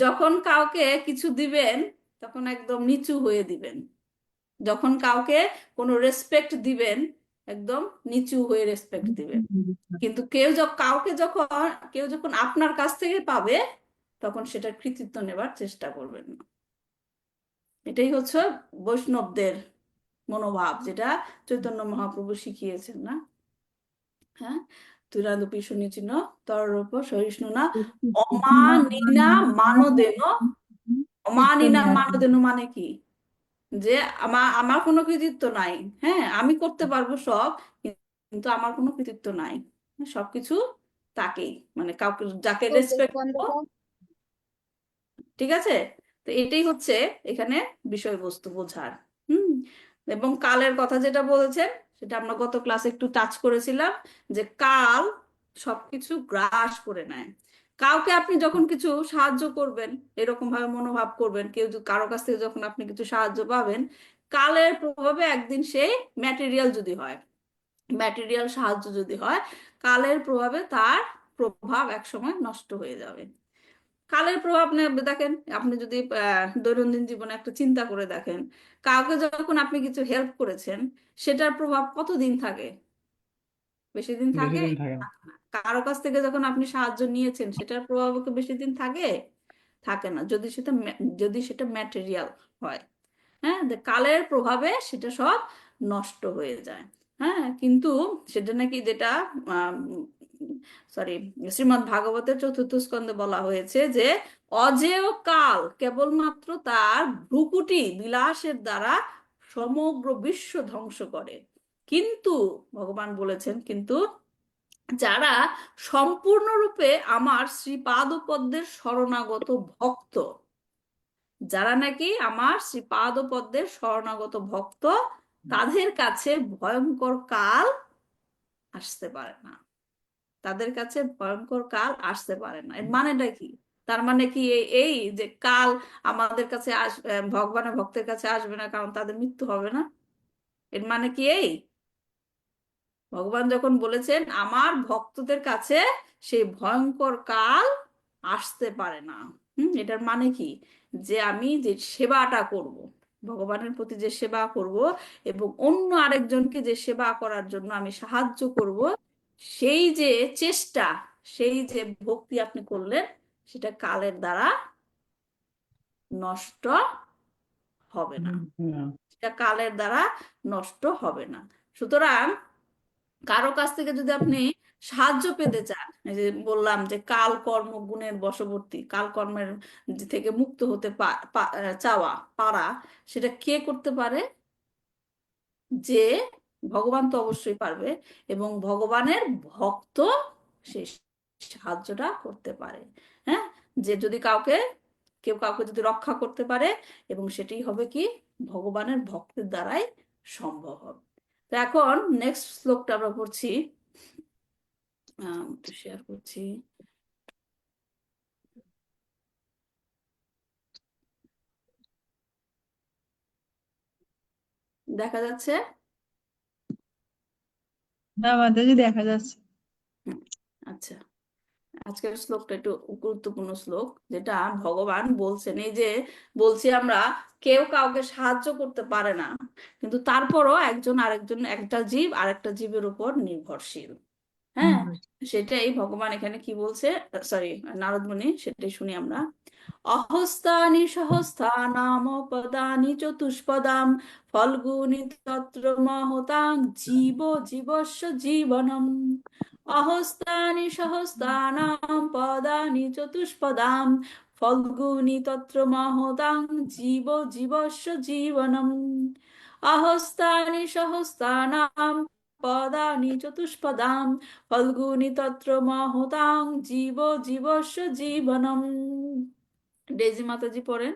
যখন কাউকে কিছু দিবেন, তখন একদম নিচু হয়ে দিবেন। যখন কাউকে কোনো রেসপেক্ট দিবেন, একদম নিচু হয়ে রেসপেক্ট দিবেন। কিন্তু কেউ যখন আপনার কাছ থেকে পাবে, তখন সেটার কৃতিত্ব নেবার চেষ্টা করবেন না। এটাই হচ্ছে বৈষ্ণবদের মনোভাব, যেটা চৈতন্য মহাপ্রভু শিখিয়েছেন না? হ্যাঁ, তুরাদপি শুনিচিন তররূপ সহিষ্ণু না অমানিনা মানদেন। অমানিনা মানদেন মানে কি? যে আমার আমার কোনো কৃতিত্ব নাই। হ্যাঁ, আমি করতে পারবো সব, কিন্তু আমার কোনো কৃতিত্ব নাই, সবকিছু তাকেই, মানে কাউকে যাকে রেসপেক্ট করবো। ঠিক আছে? তো এটাই হচ্ছে এখানে বিষয়বস্তু বোঝার। হুম। এবং কালের কথা যেটা বলেছেন, সেটা আমরা গত ক্লাসে একটু টাচ করেছিলাম, যে কাল সবকিছু গ্রাস করে নেয়। কাউকে আপনি যখন কিছু সাহায্য করবেন, এরকম ভাবে মনোভাব করবেন, কারো কাছ থেকে যখন আপনি কিছু সাহায্য পাবেন, কালের প্রভাবে একদিন সেই ম্যাটেরিয়াল যদি হয়, ম্যাটেরিয়াল সাহায্য যদি হয়, কালের প্রভাবে তার প্রভাব একসময় নষ্ট হয়ে যাবে। কালের প্রভাব দেখেন, আপনি যদি দৈনন্দিন জীবনে একটা চিন্তা করে দেখেন, কাউকে যখন আপনি কিছু হেল্প করেছেন, সেটার প্রভাব কতদিন থাকে? বেশি দিন বেশি থাকে? দিন থাকে না। কারো কাছ থেকে যখন আপনি সাহায্য নিয়েছেন, সেটার প্রভাব কি বেশি দিন থাকে? থাকে না, যদি সেটা ম্যাটেরিয়াল হয়। হ্যাঁ, কালের প্রভাবে সেটা সব নষ্ট হয়ে যায়। হ্যাঁ, কিন্তু সেটা নাকি, যেটা সরি, শ্রীমদ্ ভাগবতের চতুর্থ স্কন্ধে বলা হয়েছে যে অজেয় কাল কেবলমাত্র তার ভ্রুকুটি বিলাসের দ্বারা সমগ্র বিশ্ব ধ্বংস করে। কিন্তু ভগবান বলেছেন, কিন্তু যারা সম্পূর্ণরূপে আমার শ্রীপাদপদ্মের শরণাগত ভক্ত, যারা নাকি আমার শ্রীপাদপদ্মের শরণাগত ভক্ত, তাদের কাছে ভয়ঙ্কর কাল আসতে পারে না। তাদের কাছে ভয়ঙ্কর কাল আসতে পারে না, এর মানেটা কি? তার মানে কি এই যে কাল আমাদের কাছে ভগবানের ভক্তের কাছে আসবে না কারণ তাদের মৃত্যু হবে না? এর মানে কি এই? ভগবান যখন বলেছেন আমার ভক্তদের কাছে সেই ভয়ঙ্কর কাল আসতে পারে না, এটার মানে কি? যে আমি যে সেবাটা করব, ভগবানের প্রতি যে সেবা করব এবং অন্য আরেকজনকে যে সেবা করার জন্য আমি সাহায্য করব, সেই যে চেষ্টা, সেই যে ভক্তি আপনি করলেন, সেটা কালের দ্বারা নষ্ট হবে না। সেটা কালের দ্বারা নষ্ট হবে না। সুতরাং কারো কাছ থেকে যদি আপনি সাহায্য পেতে চান, এই যে বললাম যে কাল কর্ম গুণের বশবর্তী, কাল কর্মের থেকে মুক্ত হতে চাওয়া, পারা, সেটা কে করতে পারে? যে ভগবান তো অবশ্যই পারবে, এবং ভগবানের ভক্ত সেই সাহায্যটা করতে পারে। হ্যাঁ, যে যদি কেউ কাউকে যদি রক্ষা করতে পারে, এবং সেটাই হবে কি? ভগবানের ভক্তের দ্বারাই সম্ভব হবে। তো এখন নেক্সট শ্লোকটা আমরা পড়ছি, একটু শেয়ার করছি। দেখা যাচ্ছে? না মাতাজি, দেখা যাচ্ছে। আচ্ছা, আজকের শ্লোকটা একটু গুরুত্বপূর্ণ শ্লোক, যেটা ভগবান বলছেন। এই যে বলছি আমরা কেউ কাউকে সাহায্য করতে পারে না, কিন্তু তারপরও একটা জীব আরেকটা জীবের উপর নির্ভরশীল। হ্যাঁ, সেটাই ভগবান এখানে কি বলছে, সরি নারদ মুনি, সেটাই শুনি আমরা। অহস্তানি সহস্রানাম পদানি চতুষ্পদাম ফল্গুনি তত্র মহতাং জীবস্য জীবনম। অহস্তানি সহস্রানাম পদানি চতুষ্পদাম ফল্গুনি তত্র মহতাং জীবস্য জীবনম। অহস্তানি সহস্রানাম পদানি চতুষ্পদাম ফল্গুনি তত্র মহতাং জীবস্য জীবনম। ডেজি মাতাজি পড়েন।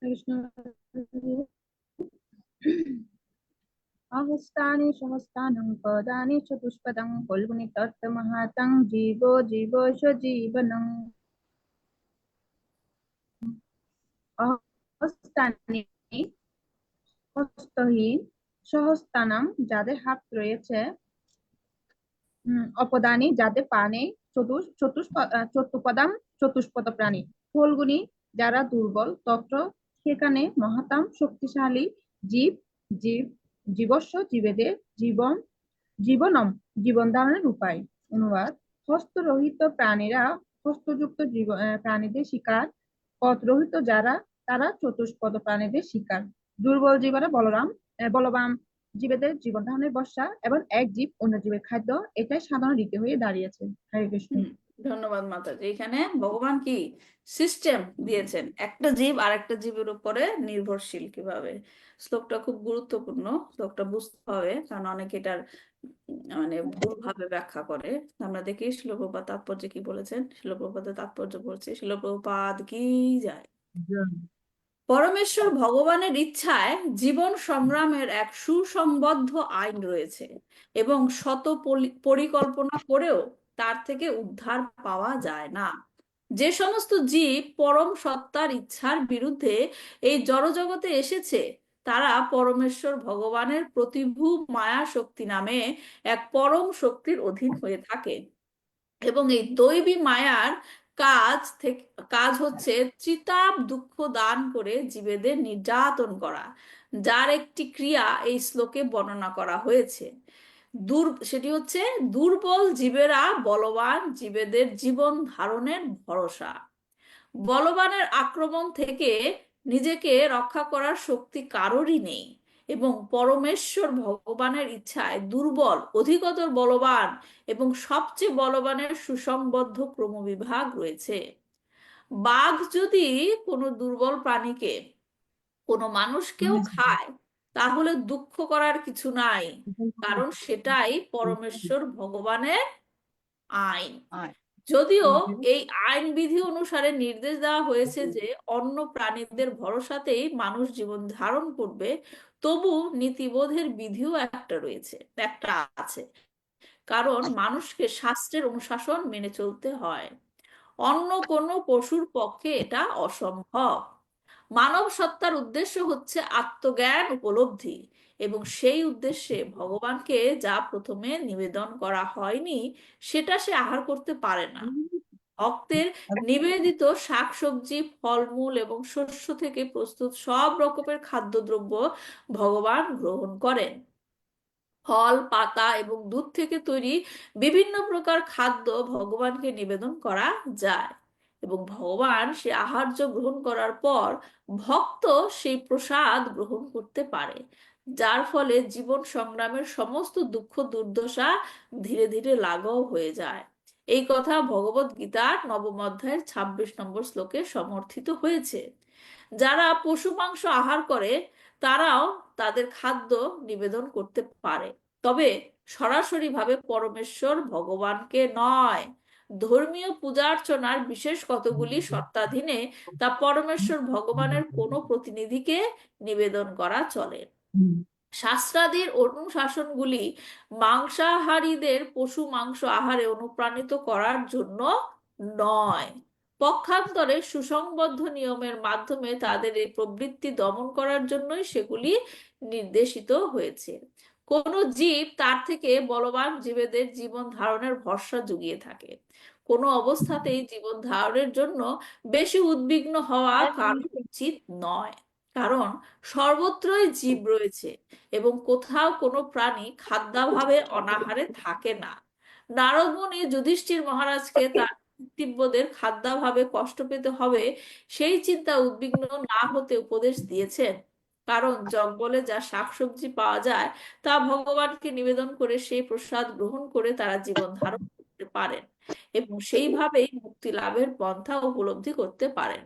কৃষ্ণ। অহস্তানি সহস্রাণং পদানি চতুষ্পদং ফল্গুনি তত্ত্বমহাতং জীবস্য জীবনং। অহস্তানি হস্তহীন, সহস্তানাম যাদের হাত রয়েছে, অপদানি যাদের পা নেই, চতুষ্পদাম চতুষ্পদ প্রাণী, ফল্গুনি যারা দুর্বল, তত্র সেখানে, মহাতাম শক্তিশালী, জীব জীব জীবস্য জীবেদের জীবনম জীবন ধারণের উপায়। অনুবাদ: হস্তরহিত প্রাণীরা হস্তযুক্ত প্রাণীদের শিকার, পদরহিত যারা তারা চতুষ্পদ প্রাণীদের শিকার, দুর্বল জীবেরা বলবান জীবেদের জীবন ধারণের বর্ষা, এবং এক জীব অন্য জীবের খাদ্য, এটাই সাধারণ রীতি হয়ে দাঁড়িয়েছে। হরে কৃষ্ণ। ধন্যবাদ মাতাজি। এখানে ভগবান কি সিস্টেম দিয়েছেন, একটা জীব আর একটা জীবের উপরে নির্ভরশীল কিভাবে। শ্লোকটা খুব গুরুত্বপূর্ণ, শ্লোকটা বুঝতে হবে, কারণ অনেকে এটার মানে ভুল ভাবে ব্যাখ্যা করে। আমরা দেখি শিল প্রভুপাদ তাৎপর্য কি বলেছেন। শিল প্রভুপাদের তাৎপর্য বলছে, শিল প্রভুপাদ কি যায়। পরমেশ্বর ভগবানের ইচ্ছায় জীবন সংগ্রামের এক সুসংবদ্ধ আইন রয়েছে, এবং শত পরিকল্পনা করেও তার থেকে উদ্ধার পাওয়া যায় না। যে সমস্ত জীব পরম সত্তার ইচ্ছার বিরুদ্ধে এই জড়জগতে এসেছে, তারা পরমেশ্বর ভগবানের প্রতিভু মায়া শক্তি নামে এক পরম শক্তির অধীন হয়ে থাকে, এবং এই দৈবী মায়ার কাজ হচ্ছে ত্রিতাপ দুঃখ দান করে জীবেদের নির্যাতন করা, যার একটি ক্রিয়া এই শ্লোকে বর্ণনা করা হয়েছে। সেটি হচ্ছে দুর্বল জীবেরা বলবান জীবেদের জীবন ধারণের ভরসা। বলবানের আক্রমণ থেকে নিজেকে রক্ষা করার শক্তি কারোরই নেই, এবং পরমেশ্বর ভগবানের ইচ্ছায় দুর্বল অধিকতর বলবান এবং সবচেয়ে বলবানের সুসংবদ্ধ ক্রমবিভাগ রয়েছে। বাঘ যদি কোনো দুর্বল প্রাণীকে কোনো মানুষকেও খায়, তাহলে দুঃখ করার কিছু নাই, কারণ সেটাই পরমেশ্বর ভগবানের আইন। যদিও এই আইন বিধি অনুসারে নির্দেশ দেওয়া হয়েছে যে অন্য প্রাণীদের ভরসাতেই মানুষ জীবন ধারণ করবে, তবু নীতিবোধের বিধিও একটা আছে, কারণ মানুষকে শাস্ত্রের অনুশাসন মেনে চলতে হয়। অন্য কোনো পশুর পক্ষে এটা অসম্ভব। মানব সত্তার উদ্দেশ্য হচ্ছে আত্মজ্ঞান উপলব্ধি, এবং সেই উদ্দেশ্যে ভগবানকে যা প্রথমে নিবেদন করা হয়নি সেটা সে আহার করতে পারে না। ভক্তের নিবেদিত শাকসবজি, ফলমূল এবং শস্য থেকে প্রস্তুত সব রকমের খাদ্যদ্রব্য ভগবান গ্রহণ করেন। ফল, পাতা এবং দুধ থেকে তৈরি বিভিন্ন প্রকার খাদ্য ভগবানকে নিবেদন করা যায়, এবং ভগবান সে আহার্য গ্রহণ করার পর ভক্ত সেই প্রসাদ গ্রহণ করতে পারে, যার ফলে জীবন সংগ্রামের সমস্ত দুঃখ দুর্দশা ধীরে ধীরে লাঘব হয়ে যায়। এই কথা ভগবদ গীতার 9ম অধ্যায়ের 26 নম্বর শ্লোকে সমর্থিত হয়েছে। যারা পশু মাংস আহার করে তারাও তাদের খাদ্য নিবেদন করতে পারে, তবে সরাসরি ভাবে পরমেশ্বর ভগবানকে নয়। ধর্মীয় পূজার্চনার বিশেষ কতগুলি শর্তাধীনে তা পরমেশ্বর ভগবানের কোনো প্রতিনিধিকে নিবেদন করা চলে। শাস্ত্রাদির অনুশাসনগুলি মাংসাহারীদের পশু মাংস আহারে অনুপ্রাণিত করার জন্য নয়, পক্ষান্তরে সুসংবদ্ধ নিয়মের মাধ্যমে তাদের এই প্রবৃত্তি দমন করার জন্যই সেগুলি নির্দেশিত হয়েছে। কোনো জীব তার থেকে বলবান জীবেদের জীবন ধারণের ভরসা জুগিয়ে থাকে। কোনো অবস্থাতেই জীবন ধারণের জন্য বেশি উদ্বিগ্ন হওয়া কারণ উচিত নয়, কারণ সর্বত্রই জীব রয়েছে এবং কোথাও কোনো প্রাণী খাদ্যাভাবে অনাহারে থাকে না। নারদ মুনি যুধিষ্ঠির মহারাজকে তার পিতৃব্যদের খাদ্যাভাবে কষ্ট পেতে হবে সেই চিন্তা উদ্বিগ্ন না হতে উপদেশ দিয়েছেন, কারণ জঙ্গলে যা শাকসবজি পাওয়া যায় তা ভগবানকে নিবেদন করে সেই প্রসাদ গ্রহণ করে তারা জীবন ধারণ করতে পারেন এবং সেইভাবেই মুক্তি লাভের পন্থা উপলব্ধি করতে পারেন।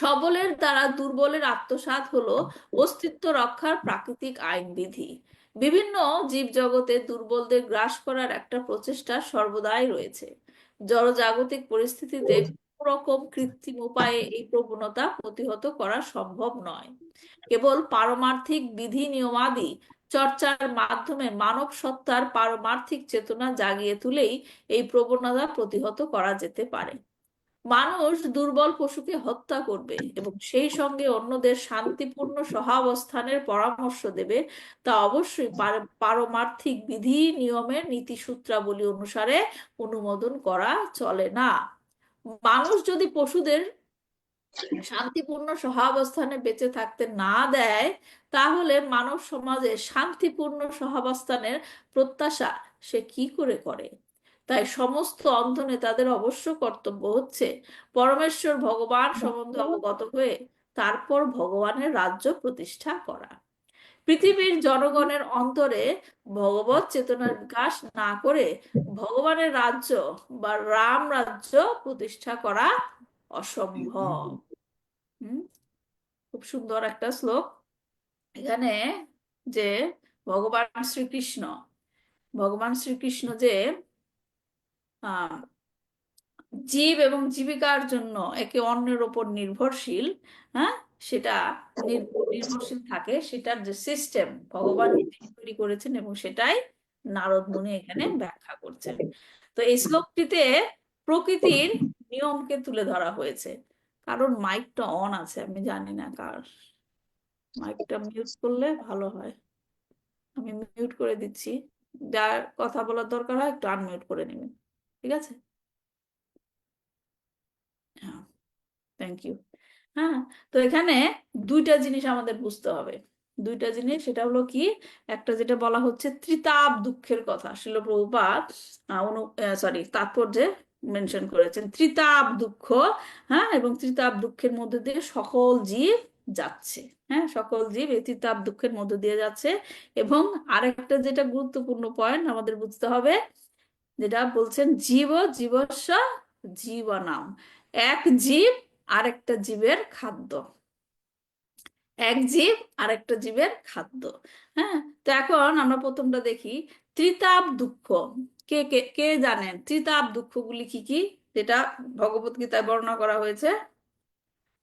সবলের দ্বারা দুর্বলের আত্মসাৎ হলো অস্তিত্ব রক্ষার প্রাকৃতিক আইন বিধি। বিভিন্ন জীবজগতে দুর্বলদের গ্রাস করার একটা প্রচেষ্টা সর্বদাই রয়েছে। জড়জাগতিক পরিস্থিতিতে কোন রকম কৃত্রিম উপায়ে এই প্রবণতা প্রতিহত করা সম্ভব নয়। কেবল পারমার্থিক বিধি নিয়মাদি চর্চার মাধ্যমে মানব সত্তার পারমার্থিক চেতনা জাগিয়ে তুলেই এই প্রবণতা প্রতিহত করা যেতে পারে। মানুষ দুর্বল পশুকে হত্যা করবে এবং সেই সঙ্গে অন্যদের শান্তিপূর্ণ সহাবস্থানের পরামর্শ দেবে, তা অবশ্যই পারমার্থিক বিধি নিয়মের নীতিসূত্রাবলী অনুসারে অনুমোদন করা চলে না। মানুষ যদি পশুদের শান্তিপূর্ণ সহাবস্থানে বেঁচে থাকতে না দেয়, তাহলে মানব সমাজে শান্তিপূর্ণ সহাবস্থানের প্রত্যাশা সে কি করে করে? তাই সমস্ত অন্ধ নেতাদের অবশ্য কর্তব্য হচ্ছে পরমেশ্বর ভগবান সম্বন্ধে অবগত হয়ে তারপর ভগবানের রাজ্য প্রতিষ্ঠা করা। পৃথিবীর জনগণের অন্তরে ভগবত চেতনার বিকাশ না করে ভগবানের রাজ্য বা রাম রাজ্য প্রতিষ্ঠা করা অসম্ভব। খুব সুন্দর একটা শ্লোক এখানে, যে ভগবান শ্রীকৃষ্ণ যে জীব এবং জীবিকার জন্য একে অন্যের ওপর নির্ভরশীল, হ্যাঁ, সেটা নির্ভরশীল থাকে, সেটার যে সিস্টেম ভগবান তৈরি করেছেন এবং সেটাই নারদ মুনি এখানে ব্যাখ্যা করছেন। তো এই শ্লোকটিতে প্রকৃতির নিয়মকে তুলে ধরা হয়েছে। কারণ মাইকটা অন আছে, আমি জানি না কার। মাইকটা মিউট করলে ভালো হয়। আমি মিউট করে দিচ্ছি, যার কথা বলার দরকার হয় একটু আনমিউট করে নেবেন, ঠিক আছে? হ্যাঁ, থ্যাংক ইউ। হ্যাঁ, তো এখানে দুইটা জিনিস আমাদের বুঝতে হবে। দুইটা জিনিস, সেটা হলো কি, একটা যেটা বলা হচ্ছে ত্রিতাপ দুঃখের কথা, শিল প্রভুপাদ তাৎপর্যে মেনশন করেছেন ত্রিতাপ দুঃখ। হ্যাঁ, এবং ত্রিতাপ দুঃখের মধ্যে দিয়ে সকল জীব যাচ্ছে। হ্যাঁ, সকল জীব এই ত্রিতাপ দুঃখের মধ্যে দিয়ে যাচ্ছে। এবং আরেকটা যেটা গুরুত্বপূর্ণ পয়েন্ট আমাদের বুঝতে হবে, যেটা বলছেন জীবস্য জীবনাম, এক জীব আরেকটা জীবের খাদ্য। এক জীব আরেকটা জীবের খাদ্য। হ্যাঁ, তো এখন আমরা প্রথমটা দেখি, ত্রিতাপ দুঃখ। কে কে কে জানেন ত্রিতাপ দুঃখগুলি কি কি, যেটা ভগবত গীতায় বর্ণনা করা হয়েছে?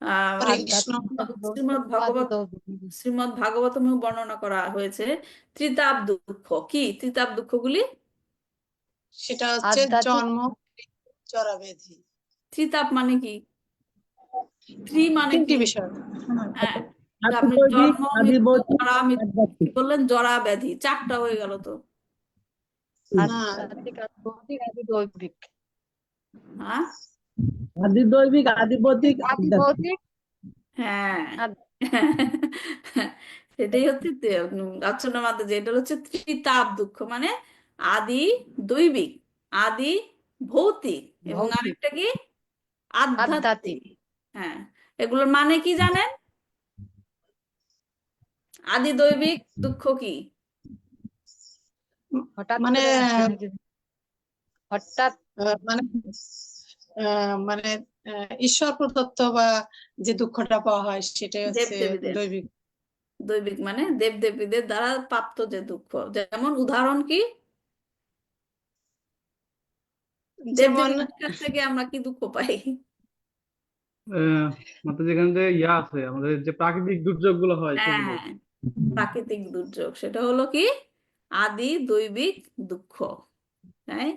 আহ হরে কৃষ্ণ। শ্রীমদ ভগবত শ্রীমদ ভাগবতমে বর্ণনা করা হয়েছে ত্রিতাপ দুঃখ। কি ত্রিতাপ দুঃখগুলি? সেটা হচ্ছে আধ্যাত্মিক জন্ম, জরাব্যাধি, ত্রিতাপ মানে কি? ত্রি মানে তিনটি কি? বিষয়। হ্যাঁ, তো আদি আপনি বৈদিক, জন্ম, আদি মৃত্যু, ভৌতিক, জরা, মৃত্যু আধ্যাত্মিক। বললেন, জরা ব্যাধি, চারটা হয়ে গেল তো। না, আধ্যাত্মিক, আদি ভৌতিক, আদি দৈবিক। হ্যাঁ, আদি দৈবিক, আদি ভৌতিক, আদি আধ্যাত্মিক। ভৌতিক, হ্যাঁ, আদ- সেটাই হচ্ছে আচ্ছন্ন মাধ্যম, যেটা হচ্ছে ত্রিতাপ দুঃখ, মানে আদি দৈবিক, আদি ভৌতিক, এবং ভৌতিক, আরেকটা কি? আধ্যাত্মিক। আধ্যাত্মিক। হ্যাঁ, এগুলোর মানে কি জানেন? আদি দৈবিক দুঃখ কি? হঠাৎ মানে করে আসে নাকি? হঠাৎ মানে মানে ঈশ্বর প্রদত্ত বা যে দুঃখটা পাওয়া হয় সেটাই দেব হচ্ছে দেবীদের, দৈবিক। দৈবিক মানে দেব দেবীদের দ্বারা প্রাপ্ত যে দুঃখ। যেমন উদাহরণ কি? দেব যেমন দেবীদের কাছ থেকে আমরা কি দুঃখ পাই? মাত্র যেখানে যে আছে আমাদের যে প্রাকৃতিক দুর্যোগ গুলো হয় সেগুলো। হ্যাঁ, প্রাকৃতিক দুর্যোগ, সেটা হলো কি? আদি দৈবিক দুঃখ। তাই,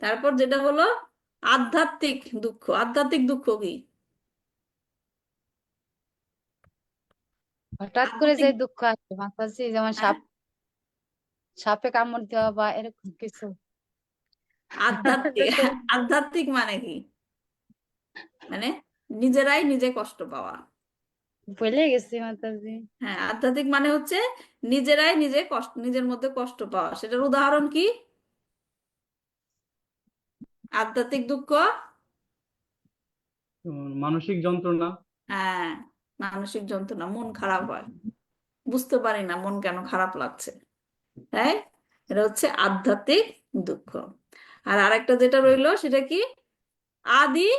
তারপর যেটা হলো আধ্যাত্মিক দুঃখ। আধ্যাত্মিক দুঃখ কি? হঠাৎ করে যে আধ্যাত্মিক, দুঃখ আসে মাতাজি, যেমন হ্যাঁ, সাপে কামড় দেওয়া বা এরকম কিছু। আধ্যাত্মিক, আধ্যাত্মিক মানে কি? মানে নিজেরাই নিজে কষ্ট পাওয়া। ভুলে গেছি মাতাজি। হ্যাঁ, আধ্যাত্মিক মানে হচ্ছে নিজেরাই নিজে কষ্ট, নিজের মধ্যে কষ্ট পাওয়া। সেটার উদাহরণ কি? আধ্যাত্মিক দুঃখ, মানসিক যন্ত্রণা। হ্যাঁ, মানসিক যন্ত্রণা, মন খারাপ হয়, বুঝতে পারি না মন কেন খারাপ লাগছে, তাই এটা হচ্ছে আধ্যাত্মিক দুঃখ। আর আরেকটা যেটা রইলো সেটা কি? আদি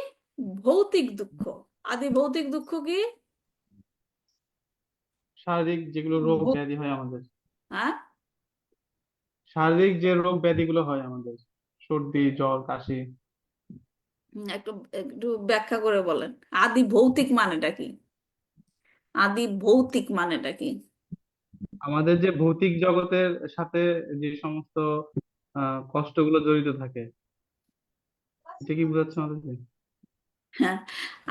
ভৌতিক দুঃখ। আদি ভৌতিক দুঃখ কি? শারীরিক যেগুলো রোগ ব্যাধি হয় আমাদের, হ্যাঁ, শারীরিক যে রোগ ব্যাধি গুলো হয় আমাদের, সর্দি জ্বর কাশি। একটু একটু ব্যাখ্যা করে বলেন আদি ভৌতিক মানেটা কি? আদি ভৌতিক মানেটা কি? আমাদের যে ভৌতিক জগতের সাথে যে সমস্ত কষ্টগুলো জড়িত থাকে, এটা কি বোঝাচ্ছে আমাদের? হ্যাঁ,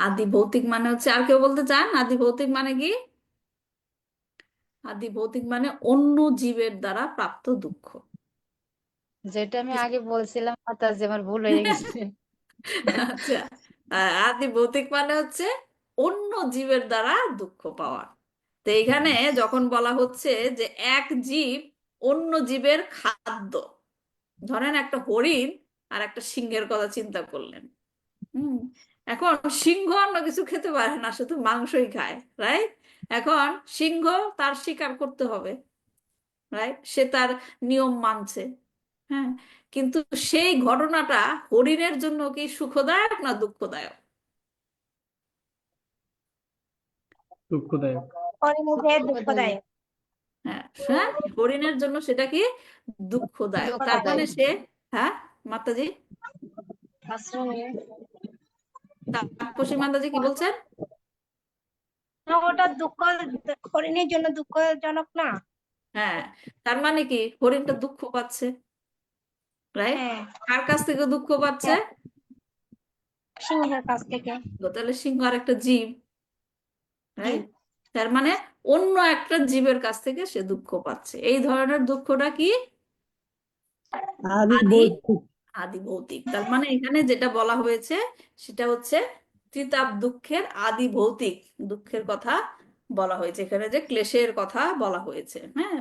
আদি ভৌতিক মানে হচ্ছে, আর কেউ বলতে চান আদি ভৌতিক মানে কি? আদি ভৌতিক মানে অন্য জীবের দ্বারা প্রাপ্ত দুঃখ। যেটা আমি আগে বলছিলাম মাতাজি, আমার ভুল হয়ে গেছে। আচ্ছা, আদি ভৌতিক মানে হচ্ছে অন্য জীবের দ্বারা দুঃখ পাওয়া। তো এইখানে যখন বলা হচ্ছে যে এক জীব অন্য জীবের খাদ্য, ধরেন একটা হরিণ আর একটা সিংহের কথা চিন্তা করলেন। হুম, এখন সিংহ অন্য কিছু খেতে পারে না, শুধু মাংসই খায়, রাইট? এখন সিংহ তার শিকার করতে হবে, রাইট? সে তার নিয়ম মানছে। হ্যাঁ, কিন্তু সেই ঘটনাটা হরিণের জন্য কি সুখদায়ক না দুঃখদায়ক? দুঃখদায়ক। অনিমেষের দুঃখদায়ক। হ্যাঁ, হ্যাঁ, হরিণের জন্য সেটা কি দুঃখদায়ক। তার মানে দুঃখদায়ক। সে, হ্যাঁ মাতাজি, তাপসী মাতাজি কি বলছেন? না, ওটা দুঃখ, হরিণের জন্য দুঃখজনক না। হ্যাঁ, তার মানে কি হরিণটা দুঃখ পাচ্ছে, রাইট? হ্যাঁ, কার কাছ থেকে দুঃখ পাচ্ছে? সিংহের কাছ থেকে। তাহলে সিংহ আর একটা জীব, জি। রাইট? তার মানে অন্য একটা জীবের কাছ থেকে সে দুঃখ পাচ্ছে। এই ধরনের দুঃখটা কি? আদি আদি, ভৌতিক। আদি ভৌতিক। তার মানে এখানে যেটা বলা হয়েছে সেটা হচ্ছে ত্রিতাপ দুঃখের আদি ভৌতিক দুঃখের কথা বলা হয়েছে, এখানে যে ক্লেশের কথা বলা হয়েছে। হ্যাঁ,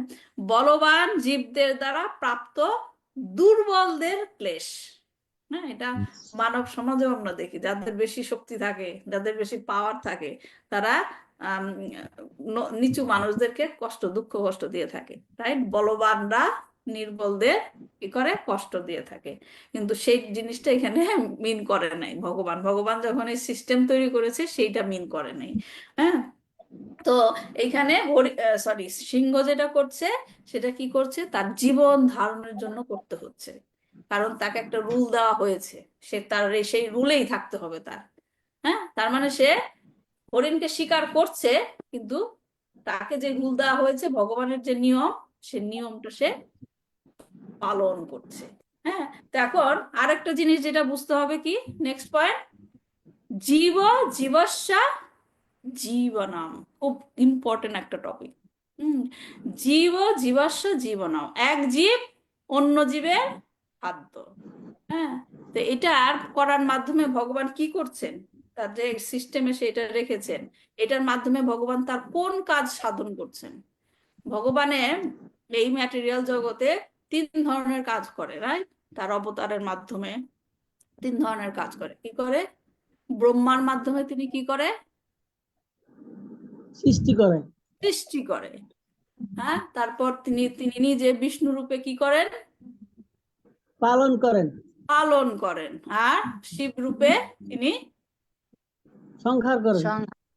বলবান জীবদের দ্বারা প্রাপ্ত দুর্বলদের ক্লেশ। হ্যাঁ, এটা মানব সমাজেও আমরা দেখি, যাদের বেশি শক্তি থাকে, যাদের বেশি পাওয়ার থাকে, তারা আম, নিচু মানুষদেরকে কষ্ট, দুঃখ কষ্ট দিয়ে থাকে, রাইট? বলবানরা নির্বলদের কি করে, কষ্ট দিয়ে থাকে। কিন্তু সেই জিনিসটা এখানে মিন করে নাই ভগবান। ভগবান যখন এই সিস্টেম তৈরি করেছে সেইটা মিন করে নাই। হ্যাঁ, তো এইখানে সিংহ যেটা করছে সেটা কি করছে, তার জীবন ধারণের জন্য করতে হচ্ছে, কারণ তাকে একটা রুল দেওয়া হয়েছে, সে তার সেই রুলেই থাকতে হবে তার। হ্যাঁ, তার মানে সে হরিণকে শিকার করছে, কিন্তু তাকে যে রুল দেওয়া হয়েছে, ভগবানের যে নিয়ম, সে নিয়মটা সে পালন করছে। হ্যাঁ, তো এখন আরেকটা জিনিস যেটা বুঝতে হবে কি, নেক্সট পয়েন্ট, জীব জীবস্য জীবনম, খুব ইম্পর্টেন্ট একটা টপিক। জীব জীবস্য জীবনম, এক জীব অন্য জীবের খাদ্য। হ্যাঁ, তো এটা করার মাধ্যমে ভগবান কি করছেন, তার যে সিস্টেমে সেটা রেখেছেন, এটার মাধ্যমে ভগবান তার কোন কাজ সাধন করছেন। ভগবানের এই ম্যাটেরিয়াল জগতে 3 ধরনের কাজ করে, রাইট? তার অবতারের মাধ্যমে 3 ধরনের কাজ করে। কি করে? ব্রহ্মার মাধ্যমে তিনি কি করে? সৃষ্টি করেন, সৃষ্টি করে। হ্যাঁ, তারপর তিনি তিনি নিজে বিষ্ণু রূপে কি করেন? পালন করেন, পালন করেন। আর শিব রূপে তিনি সংহার করেন।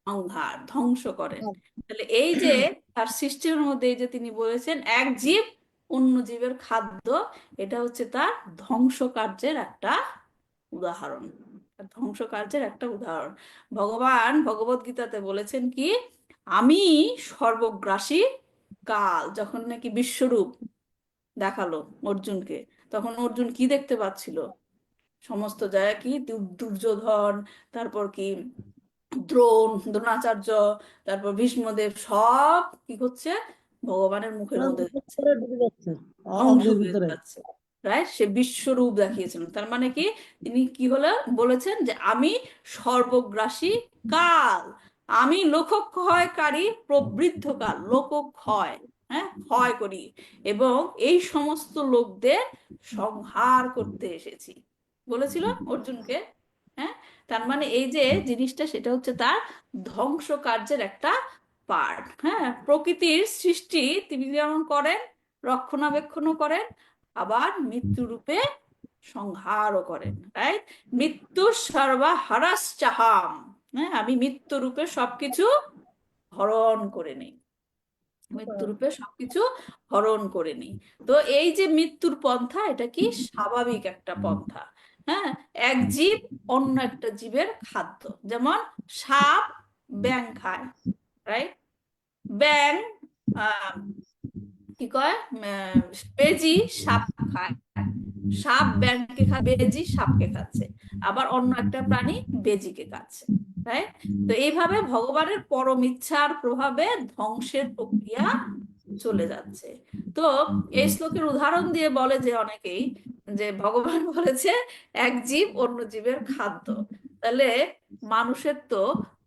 সংহার, ধ্বংস করেন। তাহলে এই যে তার সৃষ্টির মধ্যে এই যে তিনি বলেছেন এক জীব অন্য জীবের খাদ্য, এটা হচ্ছে তার ধ্বংস কার্যের একটা উদাহরণ। ধ্বংস কার্যের একটা উদাহরণ। ভগবান ভগবদ গীতাতে বলেছেন কি, আমি সর্বগ্রাসী কাল। যখন নাকি বিশ্বরূপ দেখালো অর্জুনকে, তখন অর্জুন কি দেখতে পাচ্ছিল? সমস্ত জায়গা কি দুর্যোধন, তারপর কি দ্রোণাচার্য, তারপর ভীষ্মদেব, সব কি হচ্ছে? ভগবানের মুখের মধ্যে যাচ্ছে, ডুবে যাচ্ছে ধ্বংস অগ্নির হয়ে ভিতরে। যাচ্ছে। রাইট, সে বিশ্বরূপ দেখিয়েছিলেন। তার মানে কি, তিনি কি হলো বলেছেন যে আমি সর্বগ্রাসী কাল, আমি লোকক্ষয়কারী প্রবৃদ্ধকাল, লোকক্ষয়, হ্যাঁ, ক্ষয় করি, এবং এই সমস্ত লোকদের সংহার করতে এসেছি, বলেছিল অর্জুনকে। হ্যাঁ, তার মানে এই যে জিনিসটা, সেটা হচ্ছে তার ধ্বংস কার্যের একটা পার্ট। হ্যাঁ, প্রকৃতির সৃষ্টি তিনি যেমন করেন, রক্ষণাবেক্ষণও করেন, আবার মৃত্যু রূপে সংহারও করেন। রাইট, মৃত্যু সর্বহারাশ্চাহাম, হ্যাঁ, আমি মৃত্যু রূপে সবকিছু হরণ করে নেই, মৃত্যু রূপে সবকিছু হরণ করে নেই। তো এই যে মৃত্যুর পন্থা, এটা কি স্বাভাবিক একটা পন্থা। হ্যাঁ, এক জীব অন্য একটা জীবের খাদ্য। যেমন সাপ ব্যাং খায়, রাইট? ব্যাং কি কয়, বেজি সাপ খায়, সাপ ব্যাংকে খায়, বেজি সাপকে খাচ্ছে, আবার অন্য একটা প্রাণী বেজিকে খাচ্ছে। রাইট, তো এইভাবে ভগবানের পরম ইচ্ছার প্রভাবে ধ্বংসের প্রক্রিয়া চলে যাচ্ছে। তো এই শ্লোকের উদাহরণ দিয়ে বলে যে অনেকেই, যে ভগবান বলেছে এক জীব অন্য জীবের খাদ্য, তাহলে মানুষের তো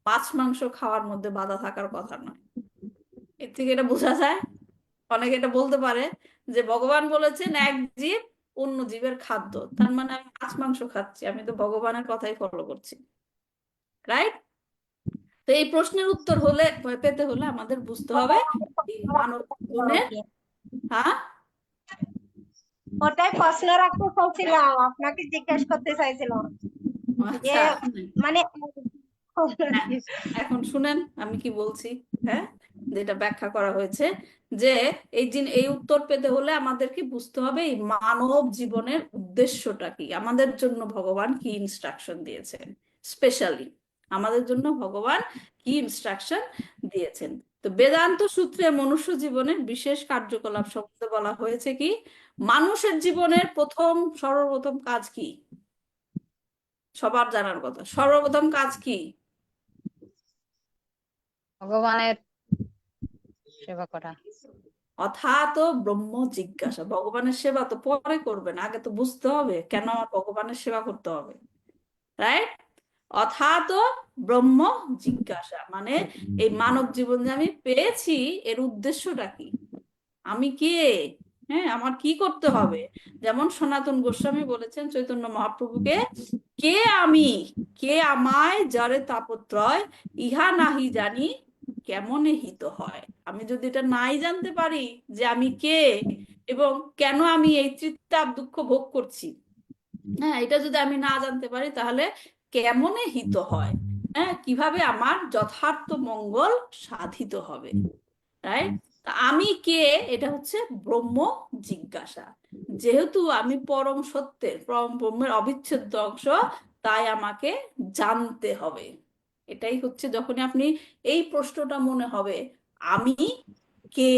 মাছ মাংস খাওয়ার মধ্যে বাধা থাকার কথা নয়। এর থেকে এটা বোঝা যায়, অনেকে এটা বলতে পারে যে ভগবান বলেছেন এক জীব অন্য জীবের খাদ্য, তার মানে আমি মাছ মাংস খাচ্ছি, আমি তো ভগবানের কথাই ফলো করছি। রাইট, তো এই প্রশ্নের উত্তর পেতে হলে আমাদের বুঝতে হবে এই মানব জীবনের। হ্যাঁ, ওটাই প্রশ্ন রাখতে চাইছিলাম, আপনাকে জিজ্ঞেস করতে চাইছিলাম যে আচ্ছা, মানে হ্যাঁ, এখন শুনেন আমি কি বলছি। হ্যাঁ, যেটা ব্যাখ্যা করা হয়েছে, যে এই উত্তর পেতে হলে আমাদেরকে বুঝতে হবে এই মানব জীবনের উদ্দেশ্যটা কি, আমাদের জন্য ভগবান কি ইনস্ট্রাকশন দিয়েছেন, স্পেশালি আমাদের জন্য ভগবান কি ইনস্ট্রাকশন দিয়েছেন। তো বেদান্ত সূত্রে মনুষ্য জীবনের বিশেষ কার্যকলাপ সম্বন্ধে বলা হয়েছে কি, মানুষের জীবনের সর্বপ্রথম কাজ কি? সবার জানার কথা, সর্বপ্রথম কাজ কি? ভগবানের সেবা করা। অথাৎ ব্রহ্ম জিজ্ঞাসা, ভগবানের সেবা তো পরে করবেন, আগে তো বুঝতে হবে কেন আমার ভগবানের সেবা করতে হবে। রাইট, অথাৎ ব্রহ্ম জিজ্ঞাসা মানে এই মানব জীবন যে আমি পেয়েছি, এর উদ্দেশ্যটা কি, আমি কে, হ্যাঁ, আমার কি করতে হবে। যেমন সনাতন গোস্বামী বলেছেন চৈতন্য মহাপ্রভুকে, কে আমি, কে আমায় যারে তাপত্রয়, ইহা নাহি জানি কেমনে হিত হয়। আমি যদি এটা নাই জানতে পারি যে আমি কে এবং কেন আমি এই তৃপ্তাপ দুঃখ ভোগ করছি, হ্যাঁ, এটা যদি আমি না জানতে পারি, তাহলে কেমনে হিত হয়। হ্যাঁ, কিভাবে আমার যথার্থ মঙ্গল সাধিত হবে, রাইট? তা আমি কে, এটা হচ্ছে ব্রহ্ম জিজ্ঞাসা। যেহেতু আমি পরম সত্যের, পরম ব্রহ্মের অবিচ্ছেদ্য অংশ, তাই আমাকে জানতে হবে। এটাই হচ্ছে, যখনই আপনি এই প্রশ্নটা মনে হবে, আমি কে,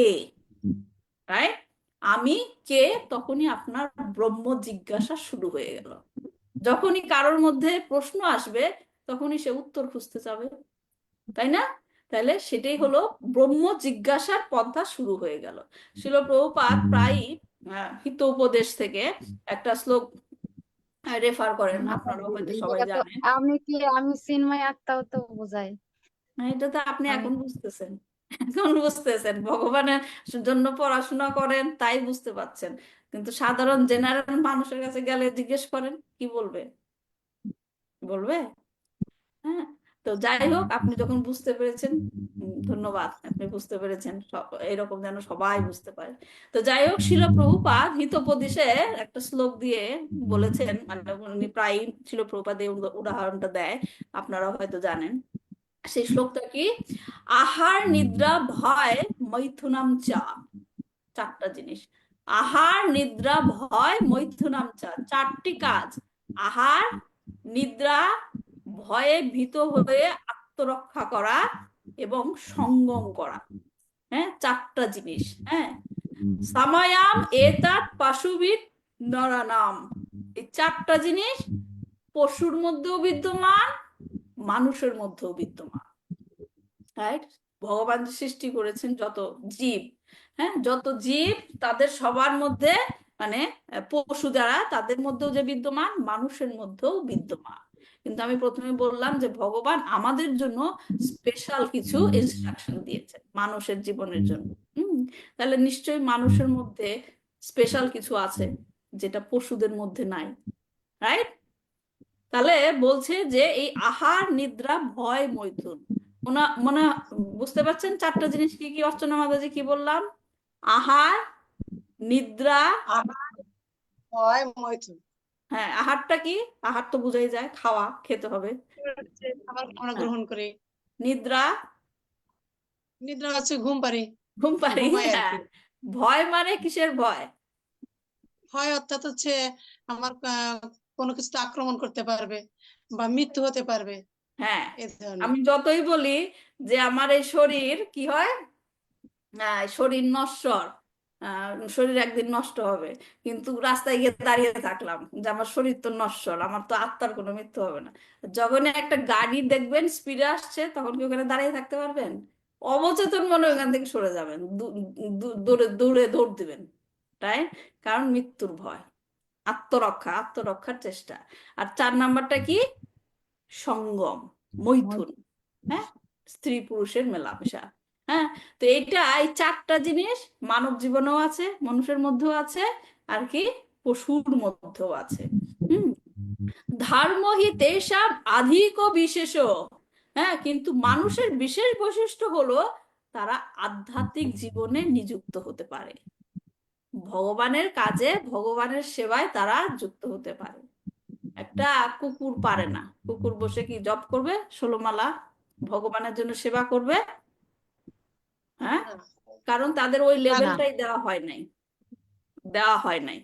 রাইট, আমি কে, তখনই আপনার ব্রহ্ম জিজ্ঞাসা শুরু হয়ে গেল। যখনই কারোর মধ্যে প্রশ্ন আসবে, তখনই সে উত্তর খুঁজতে যাবে, তাই না? তাহলে সেটাই হলো ব্রহ্ম জিজ্ঞাসার পন্থা শুরু হয়ে গেল। শিল প্রভুপাদ প্রায়ই হিতোপদেশ থেকে একটা শ্লোক রেফার করেন, আপনারাও হয়তো এই সবাই জায়গা তো জানেন। আমি কি, আমি চিন্ময় আত্মাও তো বোঝাই। এটা তো আপনি আমি এখন বুঝতেছেন, এখন বুঝতেছেন, ভগবানের জন্য পড়াশোনা করেন তাই বুঝতে পাচ্ছেন। কিন্তু সাধারণ জেনারেল মানুষের কাছে গেলে জিজ্ঞেস করেন, কি বলবে? বলবে? হ্যাঁ। তো যাই হোক, আপনি যখন বুঝতে পেরেছেন, ধন্যবাদ, আপনি বুঝতে পেরেছেন, এরকম যেন সবাই বুঝতে পারে। তো যাই হোক, শিল প্রভুপাদ হিতোপদেশে একটা শ্লোক দিয়ে বলেছেন, মানে উনি প্রায় শিল প্রভুপাদ এই উদাহরণটা দেয়, আপনারা হয়তো জানেন। সেই শ্লোকটা কি? আহার নিদ্রা ভয় মৈথুনাম চা। চারটা জিনিস, আহার নিদ্রা ভয় মৈথুনাম চা, চারটি কাজ, আহার, নিদ্রা, ভয়ে ভীত হয়ে আত্মরক্ষা করা, এবং সঙ্গম করা। হ্যাঁ, চারটা জিনিস। হ্যাঁ, সামায়াম এতাত পশুবিদ নরানাম, এই চারটা জিনিস পশুর মধ্যেও বিদ্যমান, মানুষের মধ্যেও বিদ্যমান, রাইট? ভগবান যে সৃষ্টি করেছেন যত জীব, হ্যাঁ, যত জীব, তাদের সবার মধ্যে, মানে পশু যারা, তাদের মধ্যেও যে বিদ্যমান, মানুষের মধ্যেও বিদ্যমান। কিন্তু আমি প্রথমে বললাম যে ভগবান আমাদের জন্য স্পেশাল কিছু ইনস্ট্রাকশন দিয়েছেন মানুষের জীবনের জন্য। তাহলে নিশ্চয়ই মানুষের মধ্যে স্পেশাল কিছু আছে যেটা পশুদের মধ্যে নাই, রাইট? তাহলে বলছে যে এই আহার, নিদ্রা, ভয়, মৈথুন, মনে বুঝতে পারছেন চারটা জিনিস কি কি? অর্চনা মাতাজি কি বললাম? আহার, নিদ্রা, আহার, ভয়, মৈথুন। হ্যাঁ, আহারটা কি? আহার তো বুঝাই যায়, খাওয়া, খেতে হবে। আবার আমরা হ্যাঁ। গ্রহণ করি। নিদ্রা, নিদ্রা হচ্ছে ঘুম পারি, ঘুম পাড়ি। ঘুমাই আর হ্যাঁ। কি। ভয় মানে কিসের ভয়? ভয় অর্থাৎ হচ্ছে আমার কোনো কিছু আক্রমণ করতে পারবে বা মৃত্যু হতে পারবে, হ্যাঁ, এ ধরনের। আমি যতই বলি যে আমার এই শরীর কি হয়, শরীর নশ্বর, শরীর একদিন নষ্ট হবে, কিন্তু রাস্তায় গিয়ে দাঁড়িয়ে থাকলাম যে আমার শরীর তো নশ্বর, আমার তো আত্মার কোনো মৃত্যু হবে না। যখন একটা গাড়ি দেখবেন স্পিডে আসছে, তখন কি ওখানে দাঁড়িয়ে থাকতে পারবেন? অবচেতন মনে ওখান থেকে সরে যাবেন, দৌড়ে দৌড়ে দৌড় দিবেন, তাই? কারণ মৃত্যুর ভয়, আত্মরক্ষা, আত্মরক্ষার চেষ্টা। আর 4 নাম্বারটা কি? সঙ্গম, মৈথুন, হ্যাঁ, স্ত্রী পুরুষের মেলামেশা। হ্যাঁ, তো এইটা, এই চারটা জিনিস মানব জীবনেও আছে, মানুষের মধ্যেও আছে, আর কি পশুর মধ্যেও আছে। ধর্ম হি তেষাম আধিক বিশেষ। হ্যাঁ, কিন্তু মানুষের বিশেষ বৈশিষ্ট্য হলো তারা আধ্যাত্মিক জীবনে নিযুক্ত হতে পারে, ভগবানের কাজে, ভগবানের সেবায় তারা যুক্ত হতে পারে। একটা কুকুর পারে না, কুকুর বসে কি জব করবে 16 মালা, ভগবানের জন্য সেবা করবে? হ্যাঁ, কারণ তাদের ওই লেভেলটাই দেওয়া হয় নাই, দেওয়া হয় নাই,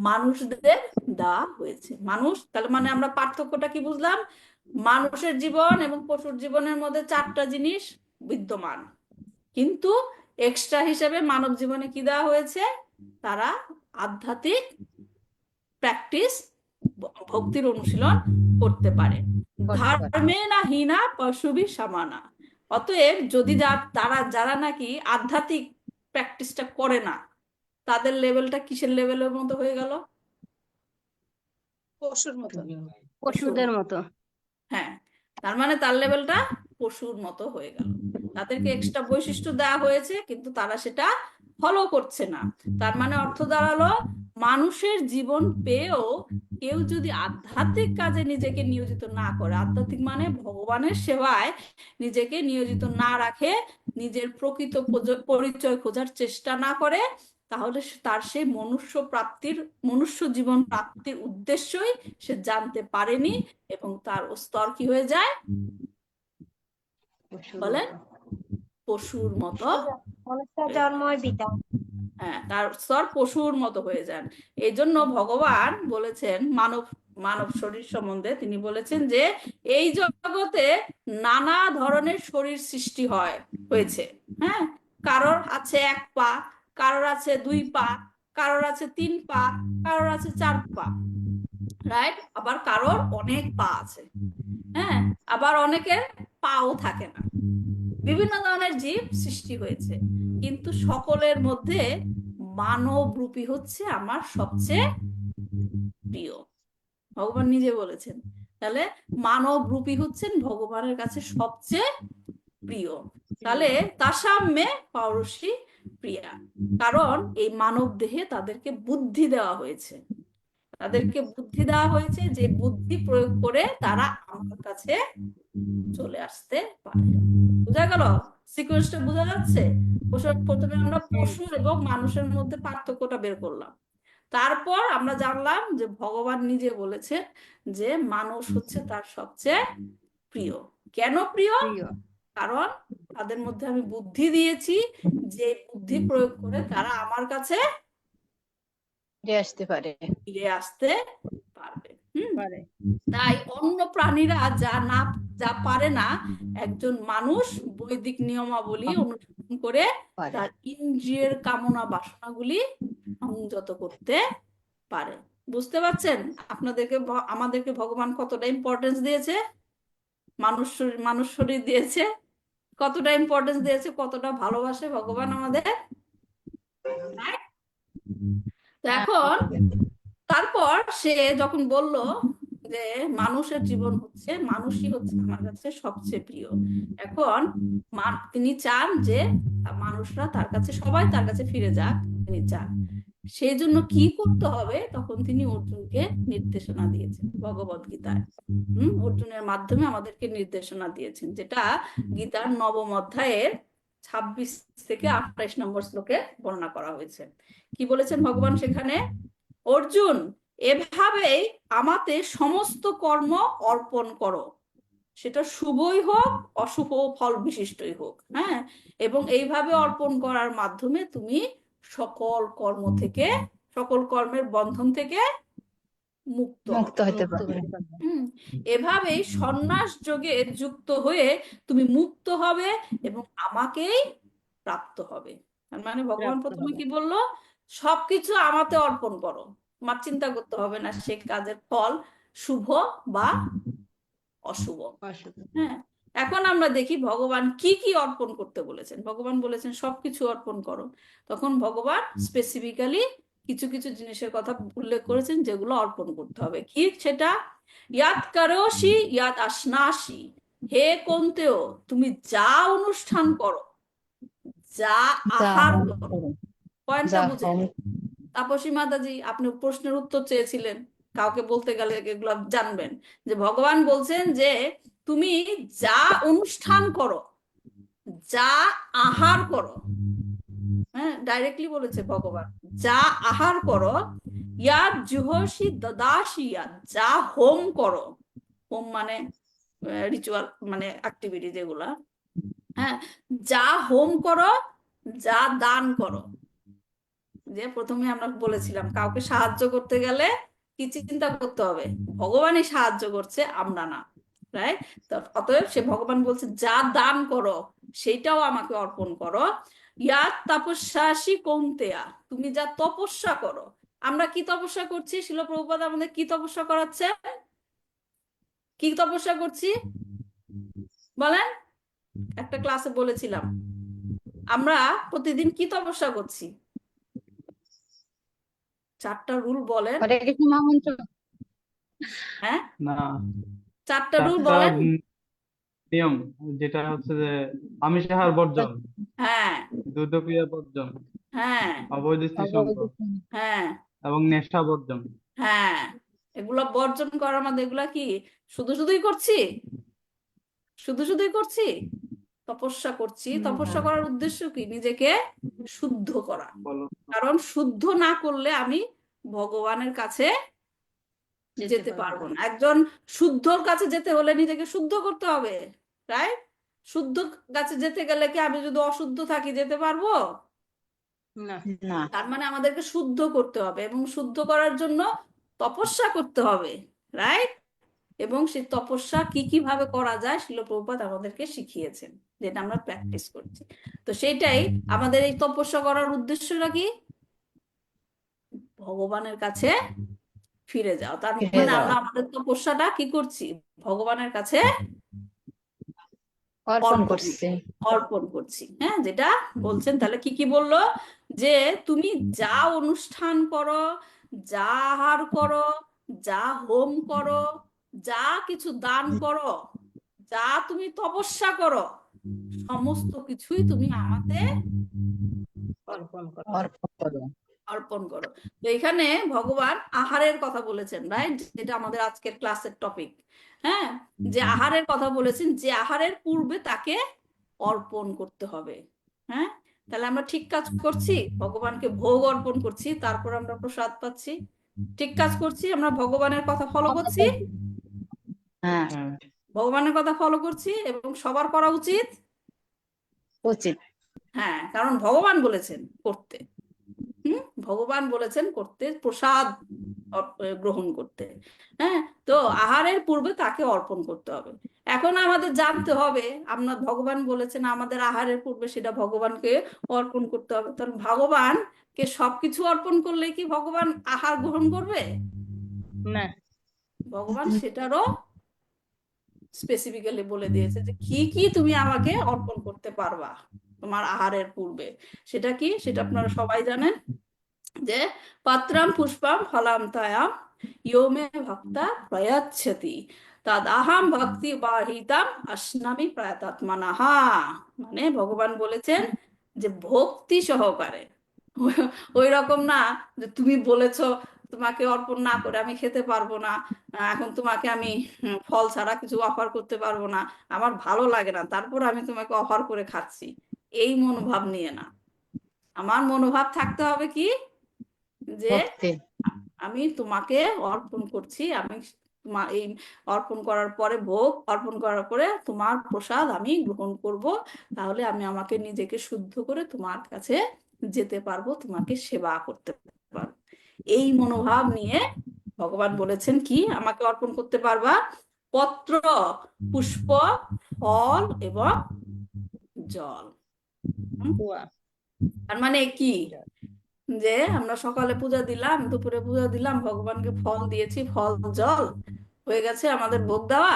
মানুষদের দেওয়া হয়েছে। মানুষ, তাহলে মানে আমরা পার্থক্যটা কি বুঝলাম? মানুষের জীবন এবং পশুর জীবনের মধ্যে চারটা জিনিস বিদ্যমান, কিন্তু এক্সট্রা হিসেবে মানব জীবনে কি দেওয়া হয়েছে? তারা আধ্যাত্মিক প্র্যাকটিস, ভক্তির অনুশীলন করতে পারে। ধর্মে না হীনা পশুবি সমানা। অতএব যদি যারা নাকি আধ্যাত্মিক প্র্যাকটিসটা করে না, তাদের লেভেলটা কিসের লেভেলের মতো হয়ে গেল? পশুর মতো। পশুদের মতো। হ্যাঁ, তার মানে তার লেভেলটা পশুর মতো হয়ে গেল। তাদেরকে এক্সট্রা বৈশিষ্ট্য দেওয়া হয়েছে, কিন্তু তারা সেটা ফলো করছে না। তার মানে অর্থ দাঁড়ালো, মানুষের জীবন পেয়েও কেউ যদি আধ্যাত্মিক কাজে নিজেকে নিয়োজিত না করে, আধ্যাত্মিক মানে ভগবানের সেবায় নিজেকে নিয়োজিত না রাখে, নিজের প্রকৃত পরিচয় খোঁজার চেষ্টা না করে, তাহলে তার সেই মনুষ্য জীবন প্রাপ্তির উদ্দেশ্যই সে জানতে পারেনি, এবং তার স্তর কি হয়ে যায়? বলেন পশুর মতো মনুষ্য হয়ে যান। জন্মই বিদ্যা। হ্যাঁ, তার স্তর পশুর মতো হয়ে যান। এই জন্য ভগবান বলেছেন মানব শরীর সম্বন্ধে, তিনি বলেছেন যে এই জগতে নানা ধরনের শরীর সৃষ্টি হয়েছে। হ্যাঁ, কারোর আছে 1 পা, কারোর আছে 2 পা, কারোর আছে 3 পা, কারোর আছে 4 পা, রাইট? আবার কারোর অনেক পা আছে। হ্যাঁ, আবার অনেকের পাও থাকে না। বিভিন্ন ধরনের জীব সৃষ্টি হয়েছে, কিন্তু সকলের মধ্যে মানব রূপী হচ্ছে আমার সবচেয়ে প্রিয়। ভগবান নিজে বলেছেন। তাহলে মানব রূপী হচ্ছেন ভগবানের কাছে সবচেয়ে প্রিয়। তাহলে তাসাম্যে পৌরুষী প্রিয়া, কারণ এই মানব দেহে তাদেরকে বুদ্ধি দেওয়া হয়েছে। যে বুদ্ধি প্রয়োগ করে তারা আমার কাছে চলে আসতে পারে। বোঝা গেল? সিকোয়েন্সটা বোঝা যাচ্ছে? প্রথমে আমরা পশু এবং মানুষের মধ্যে পার্থক্যটা বের করলাম, তারপর আমরা জানলাম যে ভগবান নিজে বলেছেন যে মানুষ হচ্ছে তার সবচেয়ে প্রিয়। কেন প্রিয়? কারণ তাদের মধ্যে আমি বুদ্ধি দিয়েছি, যে বুদ্ধি প্রয়োগ করে তারা আমার কাছে আসতে পারে। ফিরে আসতে পারবে। তাই অন্য প্রাণীরা যা পারে না, একজন মানুষ বৈদিক নিয়মাবলী অনুসরণ করে তার ইন্দ্রিয়ের কামনা বাসনাগুলি সংযত করতে পারে। বুঝতে পারছেন আমাদেরকে ভগবান কতটা ইম্পর্টেন্স দিয়েছে? মানুষ শরীর দিয়েছে, কতটা ইম্পর্টেন্স দিয়েছে, কতটা ভালোবাসে ভগবান আমাদের। তো এখন তারপর সে যখন বলল যে মানুষের জীবন হচ্ছে, মানুষই হচ্ছে আমার কাছে সবচেয়ে প্রিয়, এখন তিনি চান যে মানুষরা সবাই তার কাছে ফিরে যাক, তিনি চান। সেই জন্য কি করতে হবে, তখন তিনি অর্জুনকে নির্দেশনা দিয়েছেন ভগবদ গীতায়। অর্জুনের মাধ্যমে আমাদেরকে নির্দেশনা দিয়েছেন, যেটা গীতার 9ম অধ্যায়ের 26 থেকে 28 নম্বর শ্লোকে বর্ণনা করা হয়েছে। কি বলেছেন ভগবান সেখানে? অর্জুন, এভাবেই আমাতে সমস্ত কর্ম অর্পণ করো, সেটা শুভই হোক অশুভ ফল বিশিষ্টই হোক। হ্যাঁ, এবং এইভাবে অর্পণ করার মাধ্যমে তুমি সকল কর্মের বন্ধন থেকে মুক্ত হতে পারে। এভাবেই সন্ন্যাস যোগে যুক্ত হয়ে তুমি মুক্ত হবে এবং আমাকেই প্রাপ্ত হবে। তার মানে ভগবান প্রথমে কি বললো? সবকিছু আমাতে অর্পণ করো, তোমার চিন্তা করতে হবে না সে কাজের ফল শুভ বা অশুভ। হ্যাঁ, এখন আমরা দেখি ভগবান কি কি অর্পণ করতে বলেছেন। ভগবান বলেছেন সবকিছু অর্পণ করো। তখন ভগবান স্পেসিফিক্যালি কিছু কিছু জিনিসের কথা উল্লেখ করেছেন যেগুলো অর্পণ করতে হবে। কি সেটা? ইয়াত কারোসি ইয়াত আসনাসি, হে কন্তেও তুমি যা অনুষ্ঠান করো, যা আহার করো। পয়েন্টটা বুঝে তাপসী মাতাজি, আপনি প্রশ্নের উত্তর চেয়েছিলেন, কাউকে বলতে গেলে এগুলো জানবেন যে ভগবান বলছেন যে তুমি যা অনুষ্ঠান করো, যা আহার করো। হ্যাঁ, ডাইরেক্টলি বলেছে ভগবান, যা আহার করো, ইয়াদ জুহসি দদাসি, যা হোম করো, হোম মানে রিচুয়াল মানে অ্যাক্টিভিটি যেগুলা, হ্যাঁ, যা হোম করো, যা দান করো। যে প্রথমে আমরা বলেছিলাম কাউকে সাহায্য করতে গেলে কি চিন্তা করতে হবে? ভগবানই সাহায্য করছে, আমরা না, রাইট? অতএব সে ভগবান বলছে যা দান করো সেইটাও আমাকে অর্পণ করো। ইয়াত তপস্যাসি কৌন্তেয়া, তুমি যা তপস্যা করো। আমরা কি তপস্যা করছি? শিল প্রভুপাদ আমাদের কি তপস্যা করাচ্ছে? কি তপস্যা করছি বলেন? একটা ক্লাসে বলেছিলাম আমরা প্রতিদিন কি তপস্যা করছি। 4টা রুল বলেন। হরে কৃষ্ণ মহামন্ত্র। হ্যাঁ, না, 4টা রুল 4টা বলেন। নিয়ম, যেটা হচ্ছে যে আমিষ আহার বর্জন, হ্যাঁ, দুধক্রিয়া বর্জন, হ্যাঁ, অবৈধ স্ত্রী সম্পর্ক হ্যাঁ, এবং নেশা বর্জন। হ্যাঁ, এগুলো বর্জন করার মধ্যে এগুলা কি শুধুই করছি? শুধুই করছি? তপস্যা করছি। তপস্যা করার উদ্দেশ্য কি? নিজেকে শুদ্ধ করা। কারণ শুদ্ধ না করলে আমি ভগবানের কাছে যেতে পারবো না। একজন শুদ্ধর কাছে যেতে হলে নিজেকে শুদ্ধ করতে হবে, রাইট? শুদ্ধ কাছে যেতে গেলে কি আমি যদি অশুদ্ধ থাকি যেতে পারবো? না না। তার মানে আমাদেরকে শুদ্ধ করতে হবে, এবং শুদ্ধ করার জন্য তপস্যা করতে হবে, রাইট? এবং সেই তপস্যা কি কিভাবে করা যায় শিল প্রভুপাদ আমাদেরকে শিখিয়েছেন, যেটা আমরা প্র্যাকটিস করছি। তো সেটাই আমাদের এই তপস্যা করার উদ্দেশ্যটা কি? ভগবানের কাছে ফিরে যাও। তার ফিরে মানে যাওয়া, আমরা আমাদের তপস্যাটা কি করছি? ভগবানের কাছে অর্পণ অর্পণ করছি। অর্পণ করছি। হ্যাঁ, যেটা বলছেন তাহলে কি কি বললো? যে তুমি যা অনুষ্ঠান করো, যা আহার করো, যা হোম করো, যা কিছু দান করো, যা তুমি তপস্যা করো, সমস্ত কিছুই তুমি আমাকে অর্পণ করো। অর্পণ করো। অর্পণ করো। তো এখানে ভগবান আহারের কথা বলেছেন, রাইট? যেটা আমাদের আজকের ক্লাসের টপিক। হ্যাঁ, যে আহারের কথা বলেছেন, যে আহারের পূর্বে তাকে অর্পণ করতে হবে। হ্যাঁ, তাহলে আমরা ঠিক কাজ করছি, ভগবানকে ভোগ অর্পণ করছি, তারপর আমরা প্রসাদ পাচ্ছি। ঠিক কাজ করছি, আমরা ভগবানের কথা ফলো করছি, হ্যাঁ, হ্যাঁ। ভগবানের কথা ফলো করছি, এবং সবার করা উচিত। উচিত। হ্যাঁ, কারণ ভগবান বলেছেন করতে। ভগবান বলেছেন করতে, প্রসাদ গ্রহণ করতে। হ্যাঁ, তো আহারের পূর্বে তাকে অর্পণ করতে হবে। এখন আমাদের জানতে হবে, আমরা ভগবান বলেছেন আমাদের আহারের পূর্বে সেটা ভগবানকে অর্পণ করতে হবে। তাহলে ভগবানকে সবকিছু অর্পণ করলে কি ভগবান আহার গ্রহণ করবে? না ভগবান সেটারও স্পেসিফিক্যালি বলে দিয়েছে যে কি কি তুমি আমাকে অর্পণ করতে পারবা তোমার আহারের পূর্বে। সেটা কি? সেটা আপনারা সবাই জানেন, যে পাত্রাম পুষ্পাম ফলাম তায়াম ইয়ো মে ভক্তা প্রয়াচ্ছতি তদাহম ভক্তি বাহিতাম আস্নামি প্রয়াতাত্মনহা। মানে ভগবান বলেছেন যে ভক্তি সহকারে, ওই রকম না যে তুমি বলেছো তোমাকে অর্পণ না করে আমি খেতে পারবো না, এখন তোমাকে আমি ফল ছাড়া কিছু অফার করতে পারবো না, আমার ভালো লাগে না, তারপর আমি তোমাকে অফার করে খাচ্ছি, এই মনোভাব নিয়ে না। আমার মনোভাব থাকতে হবে কি? যে ভক্তি। আমি তোমাকে অর্পণ করছি, আমি এই অর্পণ করার পরে, ভোগ অর্পণ করার পরে তোমার প্রসাদ আমি গ্রহণ করব, তাহলে আমি আমাকে নিজেকে শুদ্ধ করে তোমার কাছে যেতে পারবো, তোমাকে সেবা করতে পারবো। এই মনোভাব নিয়ে ভগবান বলেছেন কি আমাকে অর্পণ করতে পারবা? পত্র, পুষ্প, ফল এবং জল। কুয়া। তার মানে কি? যে আমরা সকালে পূজা দিলাম, দুপুরে পূজা দিলাম, ভগবানকে ফল দিয়েছি, ফল জল হয়ে গেছে আমাদের ভোগ দেওয়া,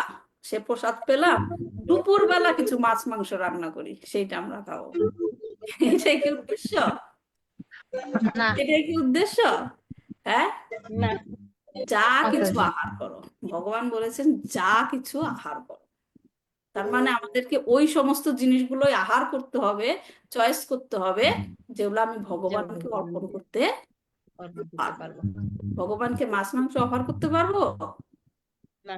সে প্রসাদ পেলাম, দুপুর বেলা কিছু মাছ মাংস রান্না করি, সেইটা আমরা খাবো। এটাই কি উদ্দেশ্য? না। এটাই কি উদ্দেশ্য? হ্যাঁ, না যা কিছু অথচ আহার করো, ভগবান বলেছেন যা কিছু আহার করো। তার মানে আমাদেরকে ওই সমস্ত জিনিসগুলোই আহার করতে হবে, চয়েস করতে হবে, যেগুলো আমি ভগবানকে অর্পণ করতে অর্পণ করতে পারবো। পারবো। ভগবানকে মাছ মাংস অফার করতে পারবো না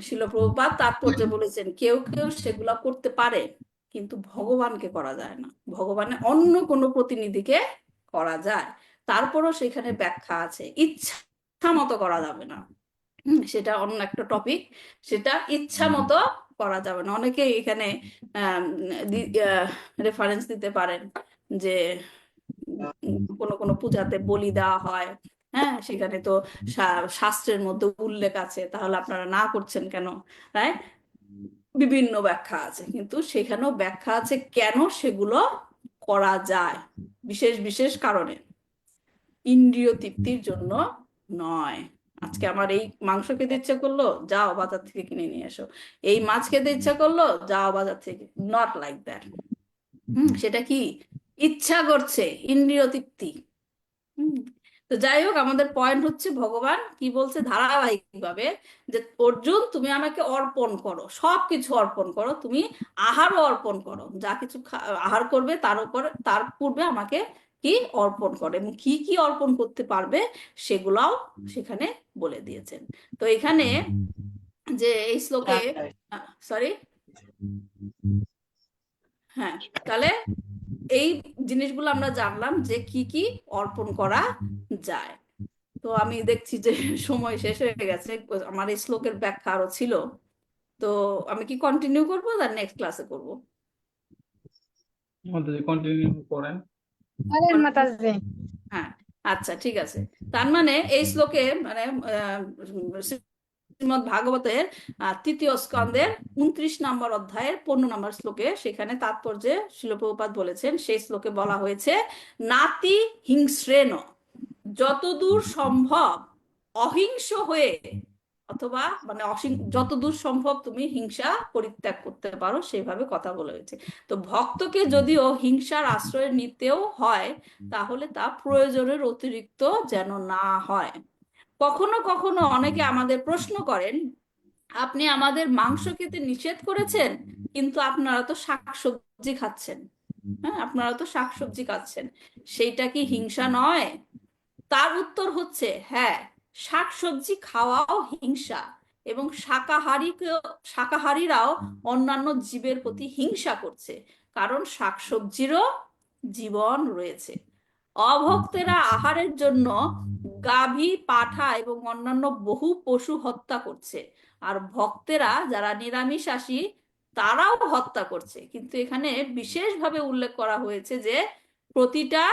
শিল প্রভুপাদ তাৎপর্যে বলেছেন কেউ কেউ সেগুলা করতে পারে, কিন্তু ভগবানকে করা যায় না, ভগবানের অন্য কোনো প্রতিনিধিকে করা যায়, তারপরও সেখানে ব্যাখ্যা আছে, ইচ্ছা মতো করা যাবে না। সেটা অন্য একটা টপিক, সেটা ইচ্ছা মতো করা যাবে না। অনেকে এখানে রেফারেন্স দিতে পারেন যে কোনো কোনো পূজাতে বলি দেওয়া হয়, হ্যাঁ, সেখানে তো শাস্ত্রের মধ্যে উল্লেখ আছে, তাহলে আপনারা না করছেন কেন? তাই বিভিন্ন ব্যাখ্যা আছে, কিন্তু সেখানেও ব্যাখ্যা আছে কেন সেগুলো করা যায়, বিশেষ বিশেষ কারণে, ইন্দ্রিয় তৃপ্তির জন্য নয়। আজকে আমার এই মাংস খেতে ইচ্ছা করলো, যাও বাজার থেকে কিনে নিয়ে এসো, এই মাছ খেতে ইচ্ছা করলো, যাও বাজার থেকে, নট লাইক দ্যাট। সেটা কি? ইচ্ছা করছে, ইন্দ্রিয় তৃপ্তি। তো যাই হোক, আমাদের পয়েন্ট হচ্ছে ভগবান কি বলছে ধারাবাহিক ভাবে, যে অর্জুন তুমি আমাকে অর্পণ করো, সবকিছু অর্পণ করো, তুমি আহারও অর্পণ করো, যা কিছু আহার করবে তার উপরে, তার পূর্বে আমাকে কি অর্পণ করে, এবং কি কি অর্পণ করতে পারবে সেগুলাও সেখানে বলে দিয়েছেন। তো এখানে যে এই শ্লোকে, সরি, হ্যাঁ, তাহলে এই জিনিসগুলো আমরা জানলাম যে কি কি অর্পণ করা যায়। তো আমি দেখছি যে সময় শেষ হয়ে গেছে, আমার এই শ্লোকের ব্যাখ্যা আরো ছিল, তো আমি কি কন্টিনিউ করবো না নেক্সট ক্লাসে করবো? মাতাজি কন্টিনিউ করেন। করেন মাতাজি। হ্যাঁ, আচ্ছা ঠিক আছে। তার মানে এই শ্লোকে মানে শ্রীমদ্ ভাগবতের তৃতীয় স্কন্ধের 29 নম্বর অধ্যায়ের 15 নম্বর শ্লোকে, সেখানে তাৎপর্যে শিল প্রভুপাদ বলেছেন, সেই শ্লোকে বলা হয়েছে নাতি হিংস্রেণ, যতদূর সম্ভব অহিংস হয়ে, অথবা মানে যতদূর সম্ভব তুমি হিংসা পরিত্যাগ করতে পারো, সেভাবে কথা বলা হয়েছে। তো ভক্তকে যদিও হিংসার আশ্রয় নিতেও হয়, তাহলে তা প্রয়োজনের অতিরিক্ত যেন না হয়। কখনো কখনো অনেকে আমাদের প্রশ্ন করেন, আপনি আমাদের মাংস খেতে নিষেধ করেছেন, কিন্তু আপনারা তো শাকসবজি খাচ্ছেন। হ্যাঁ, আপনারা তো শাকসবজি খাচ্ছেন, সেইটা কি হিংসা নয়? তার উত্তর হচ্ছে হ্যাঁ, শাকসবজি খাওয়াও হিংসা, এবং শাকাহারীরাও অন্যান্য জীবের প্রতি হিংসা করছে, কারণ শাকসবজিরও জীবন রয়েছে। অভক্তেরা আহারের জন্য গাভী, পাঠা এবং অন্যান্য বহু পশু হত্যা করছে, আর ভক্তেরা যারা নিরামিষাশী তারাও হত্যা করছে। কিন্তু এখানে বিশেষভাবে উল্লেখ করা হয়েছে যে প্রতিটা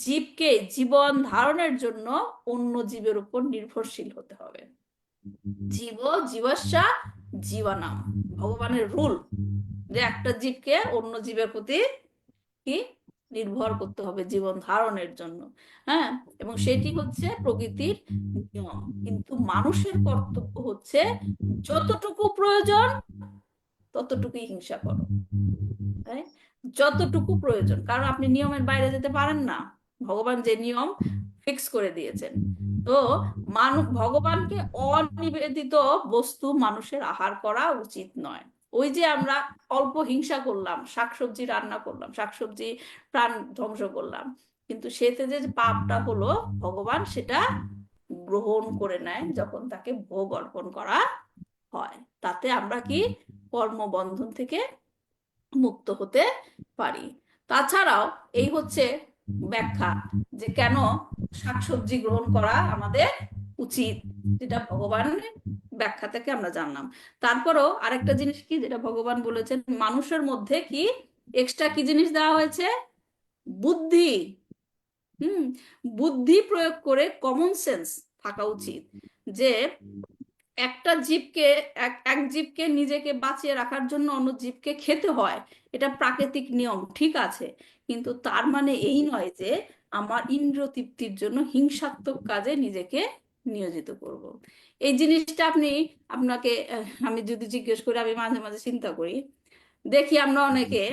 জীবকে জীবন ধারণের জন্য অন্য জীবের উপর নির্ভরশীল হতে হবে। জীব জীবস্যা জীবনাম, ভগবানের রুল, যে একটা জীবকে অন্য জীবের প্রতি কি নির্ভর করতে হবে জীবন ধারণের জন্য। হ্যাঁ, এবং সেটি হচ্ছে প্রকৃতির নিয়ম। কিন্তু মানুষের কর্তব্য হচ্ছে যতটুকু প্রয়োজন ততটুকুই হিংসা করো। তাই যতটুকু প্রয়োজন, কারণ আপনি নিয়মের বাইরে যেতে পারেন না, ভগবান যে নিয়ম ফিক্স করে দিয়েছেন। তো ভগবানকে অনিবেদিত বস্তু মানুষের আহার করা উচিত নয়। ওই যে আমরা অল্প হিংসা করলাম, শাকসবজি রান্না করলাম, শাকসবজি প্রাণ ধ্বংস করলাম, কিন্তু সেতে যে পাপটা হলো, ভগবান সেটা গ্রহণ করে নেয় যখন তাকে ভোগ অর্পণ করা হয়। তাতে আমরা কি কর্মবন্ধন থেকে মুক্ত হতে পারি। তাছাড়াও এই হচ্ছে ব্যাখ্যা যে কেন শাকসবজি গ্রহণ করা আমাদের উচিত, যেটা ভগবানের ব্যাখ্যা থেকে আমরা জানলাম। তারপরও আরেকটা জিনিস কি, যেটা ভগবান বলেছেন, মানুষের মধ্যে কি এক্সট্রা কি জিনিস দেওয়া হয়েছে? বুদ্ধি। বুদ্ধি প্রয়োগ করে কমন সেন্স থাকা উচিত, যে একটা জীবকে এক জীবকে নিজেকে বাঁচিয়ে রাখার জন্য অন্য জীবকে খেতে হয়, এটা প্রাকৃতিক নিয়ম, ঠিক আছে, কিন্তু তার মানে এই নয় যে আমার ইন্দ্রিয় তৃপ্তির জন্য হিংসাত্মক কাজে নিজেকে নিয়োজিত করব। এই জিনিসটা আপনাকে আমি যদি জিজ্ঞেস করি, আমি মাঝে মাঝে চিন্তা করি, দেখি আমরা অনেকে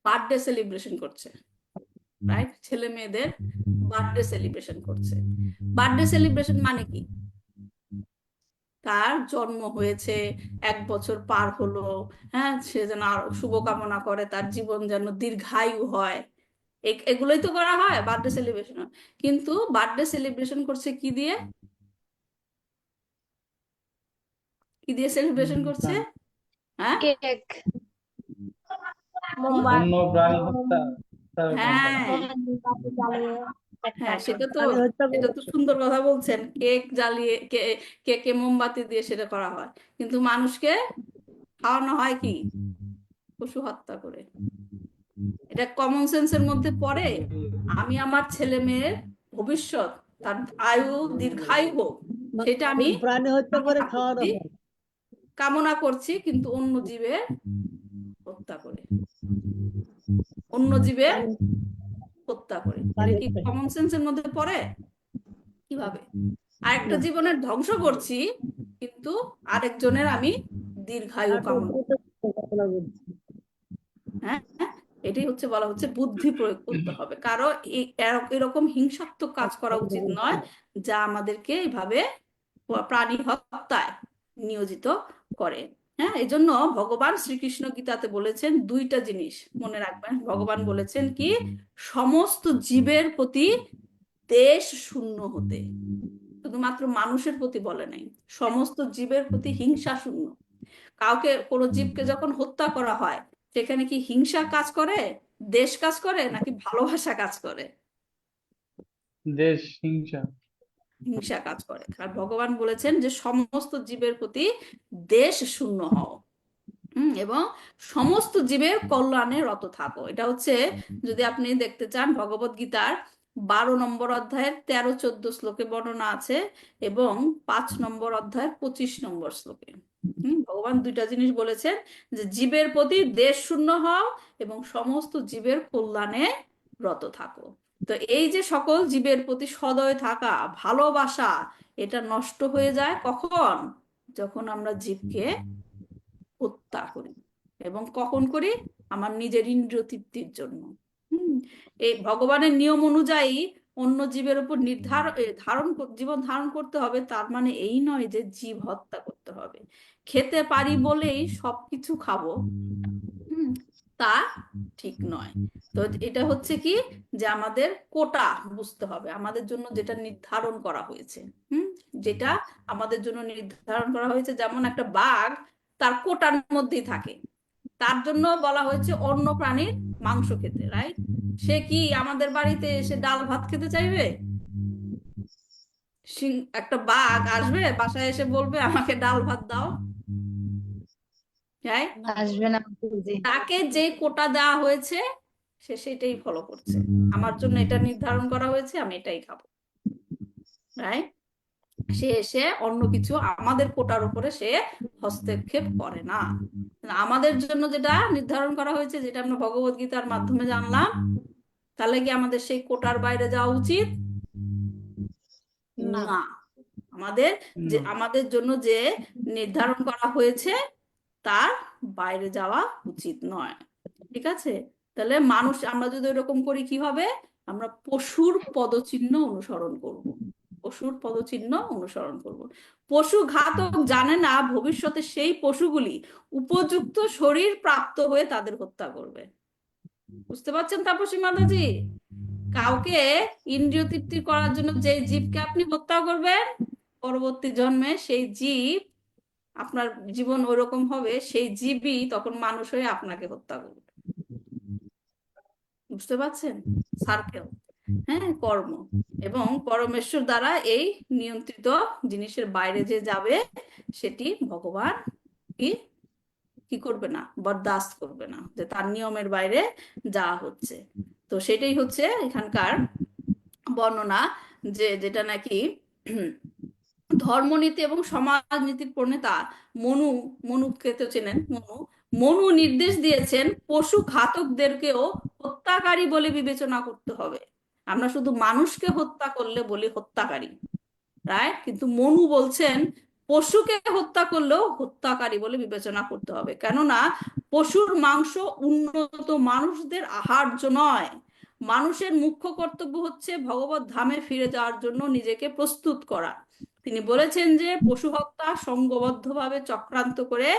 বার্থডে সেলিব্রেশন করছে, রাইট? ছেলে মেয়েদের বার্থডে সেলিব্রেশন করছে। বার্থডে সেলিব্রেশন মানে কি? তার জন্ম হয়েছে, 1 বছর পার হলো, হ্যাঁ, সে যেন আরো শুভকামনা করে, তার জীবন যেন দীর্ঘায়ু হয়, এগুলোই তো করা হয় বার্থডে সেলিব্রেশন। কিন্তু বার্থডে সেলিব্রেশন করছে কি দিয়ে? কি দিয়ে সেলিব্রেশন করছে? হ্যাঁ, কেক। মোমবাতি অন্য প্রাণী হত্যা হ্যাঁ, মোমবাতি জ্বালিয়ে হ্যাঁ, সেটা তো প্রাণী হত্যা এটা করে। তো সুন্দর কথা বলছেন, কেক জ্বালিয়ে কেকে মোমবাতি দিয়ে সেটা করা হয়, কিন্তু মানুষকে খাওয়ানো হয় কি? পশু হত্যা করে। এটা কমন সেন্সের মধ্যে পড়ে? আমি আমার ছেলে মেয়ের ভবিষ্যৎ, তার আয়ু দীর্ঘায়ু হোক, সেটা আমি প্রাণী হত্যা করে কামনা খাওয়ানো করছি, হয়। কিন্তু অন্য জীবের হত্যা করে, অন্য জীবের হত্যা করে, এটা কি কমন সেন্সের মধ্যে পড়ে? কিভাবে আরেকটা জীবনের ধ্বংস করছি, কিন্তু আরেকজনের আমি দীর্ঘায়ু কামনা। হ্যাঁ, এটাই হচ্ছে বলা হচ্ছে বুদ্ধি প্রয়োগ করতে হবে, কারো এরকম হিংসাত্মক কাজ করা উচিত নয় যা আমাদেরকে এইভাবে প্রাণী হত্যায় নিয়োজিত করে। হ্যাঁ, এই জন্য ভগবান শ্রীকৃষ্ণ গীতাতে বলেছেন 2টা জিনিস মনে রাখবেন। ভগবান বলেছেন কি, সমস্ত জীবের প্রতি দেশ শূন্য হতে, শুধুমাত্র মানুষের প্রতি বলে নাই, সমস্ত জীবের প্রতি হিংসা শূন্য। কাউকে, কোনো জীবকে যখন হত্যা করা হয়, সেখানে কি হিংসা কাজ করে, দেশ কাজ করে, নাকি ভালোবাসা কাজ করে? দেশ হিংসা। হিংসা কাজ করে। আর ভগবান বলেছেন যে সমস্ত জীবের প্রতি দ্বেষ শূন্য হও, এবং সমস্ত জীবের কল্যাণে রত থাকো। এটা হচ্ছে, যদি আপনি দেখতে চান, ভগবদ গীতার 12 নম্বর অধ্যায়ের 13-14 শ্লোকে বর্ণনা আছে, এবং 5 নম্বর অধ্যায়ের 25 নম্বর শ্লোকে। ভগবান দুইটা জিনিস বলেছেন, যে জীবের প্রতি দ্বেষ শূন্য হও এবং সমস্ত জীবের কল্যাণে রত থাকো। তো এই যে সকল জীবের প্রতি সদয় থাকা, ভালোবাসা, এটা নষ্ট হয়ে যায় কখন? যখন আমরা জীবকে হত্যা করি। এবং কখন করি? আমার নিজের ইন্দ্রিয় তৃপ্তির জন্য। এই ভগবানের নিয়ম অনুযায়ী অন্য জীবের উপর জীবন ধারণ করতে হবে, তার মানে এই নয় যে জীব হত্যা করতে হবে। খেতে পারি বলেই সবকিছু খাবো, তা ঠিক নয়। তো এটা হচ্ছে কি, যে আমাদের কোটা বুঝতে হবে, আমাদের জন্য যেটা নির্ধারণ করা হয়েছে। যেটা আমাদের জন্য নির্ধারণ করা হয়েছে, যেমন একটা বাঘ তার কোটার মধ্যেই থাকে, তার জন্য বলা হয়েছে অন্য প্রাণীর মাংস খেতে, রাইট? সে কি আমাদের বাড়িতে এসে ডাল ভাত খেতে চাইবে? একটা বাঘ আসবে বাসায়, এসে বলবে আমাকে ডাল ভাত দাও? তাই আসবে না, জি। তাকে যে কোটা দেওয়া হয়েছে সে সেটাই ফলো করছে। আমার জন্য এটা নির্ধারণ করা হয়েছে, আমি এটাই খাবো, রাইট? সে এসে অন্য কিছু আমাদের কোটার উপরে সে হস্তক্ষেপ করে না। আমাদের জন্য যেটা নির্ধারণ করা হয়েছে, যেটা আমরা ভগবদ গীতার মাধ্যমে জানলাম, তাহলে কি আমাদের সেই কোটার বাইরে যাওয়া উচিত? না। না। আমাদের জন্য যে নির্ধারণ করা হয়েছে তার বাইরে যাওয়া উচিত নয়, ঠিক আছে? তাহলে মানুষ, আমরা যদি এরকম করি কি হবে? আমরা পশুর পদচিহ্ন অনুসরণ করব, পশুর পদচিহ্ন অনুসরণ করব। পশু ঘাতক জানে না ভবিষ্যতে সেই পশুগুলি উপযুক্ত শরীর প্রাপ্ত হয়ে তাদের হত্যা করবে। বুঝতে পারছেন তাপসী মাতাজি? কাউকে ইন্দ্রিয় তৃপ্তি করার জন্য যে জীবকে আপনি হত্যা করবেন, পরবর্তী জন্মে সেই জীব, আপনার জীবন ওরকম হবে, সেই জীবই তখন মানুষ হয়ে আপনাকে হত্যা করবে। বুঝতে পারছেন? সার্কেল, হ্যাঁ, কর্ম। এবং পরমেশ্বর দ্বারা এই নিয়ন্ত্রিত জিনিসের বাইরে যে যাবে, সেটি ভগবান কি কি করবে না, বরদাস্ত করবে না, যে তার নিয়মের বাইরে যাওয়া হচ্ছে। তো সেটাই হচ্ছে এখানকার বর্ণনা, যে যেটা নাকি ধর্মনীতি এবং সমাজনীতির প্রণেতা মনুকে তো চেনেন, মনু নির্দেশ দিয়েছেন পশু ঘাতকদেরকেও হত্যাকারী বলে বিবেচনা করতে হবে। আমরা শুধু মানুষকে হত্যা করলে বলি হত্যাকারী, রাইট? কিন্তু মনু বলছেন পশুকে হত্যা করলেও হত্যাকারী বলে বিবেচনা করতে হবে, কেননা পশুর মাংস উন্নত মানুষদের আহার্য নয়। মানুষের মুখ্য কর্তব্য হচ্ছে ভগবত ধামে ফিরে যাওয়ার জন্য নিজেকে প্রস্তুত করা। তিনি বলেছেন যে পশু হত্যা সংঘবদ্ধভাবে চক্রান্ত করে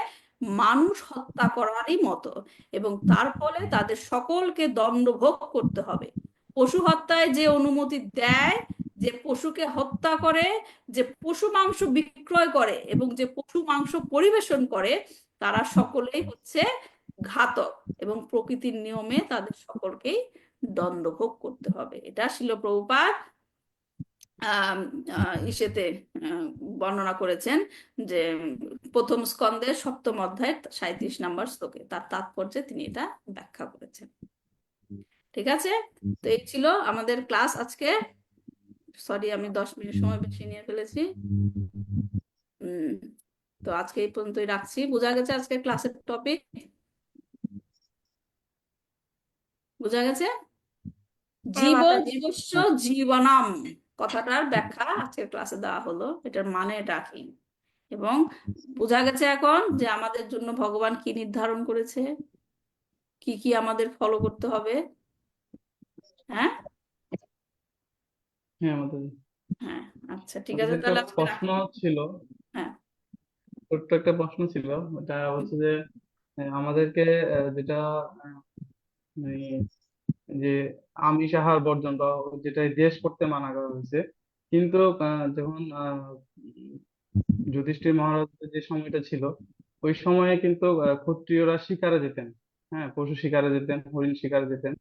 মানুষ হত্যা করারই মতো, এবং তার ফলে তাদের সকলকে দণ্ডভোগ করতে হবে। পশু হত্যায় যে অনুমতি দেয়, যে পশুকে হত্যা করে, যে পশু মাংস বিক্রয় করে এবং যে পশু মাংস পরিবেশন করে, তারা সকলেই হচ্ছে ঘাতক, এবং প্রকৃতির নিয়মে তাদের সকলকেই দণ্ডভোগ করতে হবে। এটা শিল প্রভুপাদ ইসেতে বর্ণনা করেছেন, যে প্রথম স্কন্ধের 7ম অধ্যায়ের 37 নম্বর শ্লোকে, তার তাৎপর্যে তিনি এটা ব্যাখ্যা করেছেন। ঠিক আছে? তো এই ছিল আমাদের ক্লাস আজকে। সরি, আমি 10 মিনিট সময় বেশি নিয়ে ফেলেছি। তো আজকে এই পর্যন্তই রাখছি। বোঝা গেছে আজকে ক্লাসের টপিক? বোঝা গেছে? জীব জীবস্য জীবনম কথাটার ব্যাখ্যা আজকের ক্লাসে দেওয়া হলো, এটার মানে এটা কি, এবং বোঝা গেছে এখন যে আমাদের জন্য ভগবান কি নির্ধারণ করেছে, কি কি আমাদের ফলো করতে হবে। হ্যাঁ হ্যাঁ আমাদের হ্যাঁ, আচ্ছা ঠিক আমাদের আছে, একটা তাহলে আজকে প্রশ্ন রাখি। ছিল, হ্যাঁ, ছোট্ট একটা প্রশ্ন ছিল। এটা হচ্ছে যে আমাদেরকে যেটা মানে যে আমিষ আহার বর্জন বা যেটা দেশ করতে মানা করা হয়েছে, কিন্তু যখন যুধিষ্ঠির মহারাজের যে সময়টা ছিল, ওই সময়ে কিন্তু ক্ষত্রিয়রা শিকারে যেতেন, হ্যাঁ, পশু শিকারে যেতেন, হরিণ শিকারে যেতেন।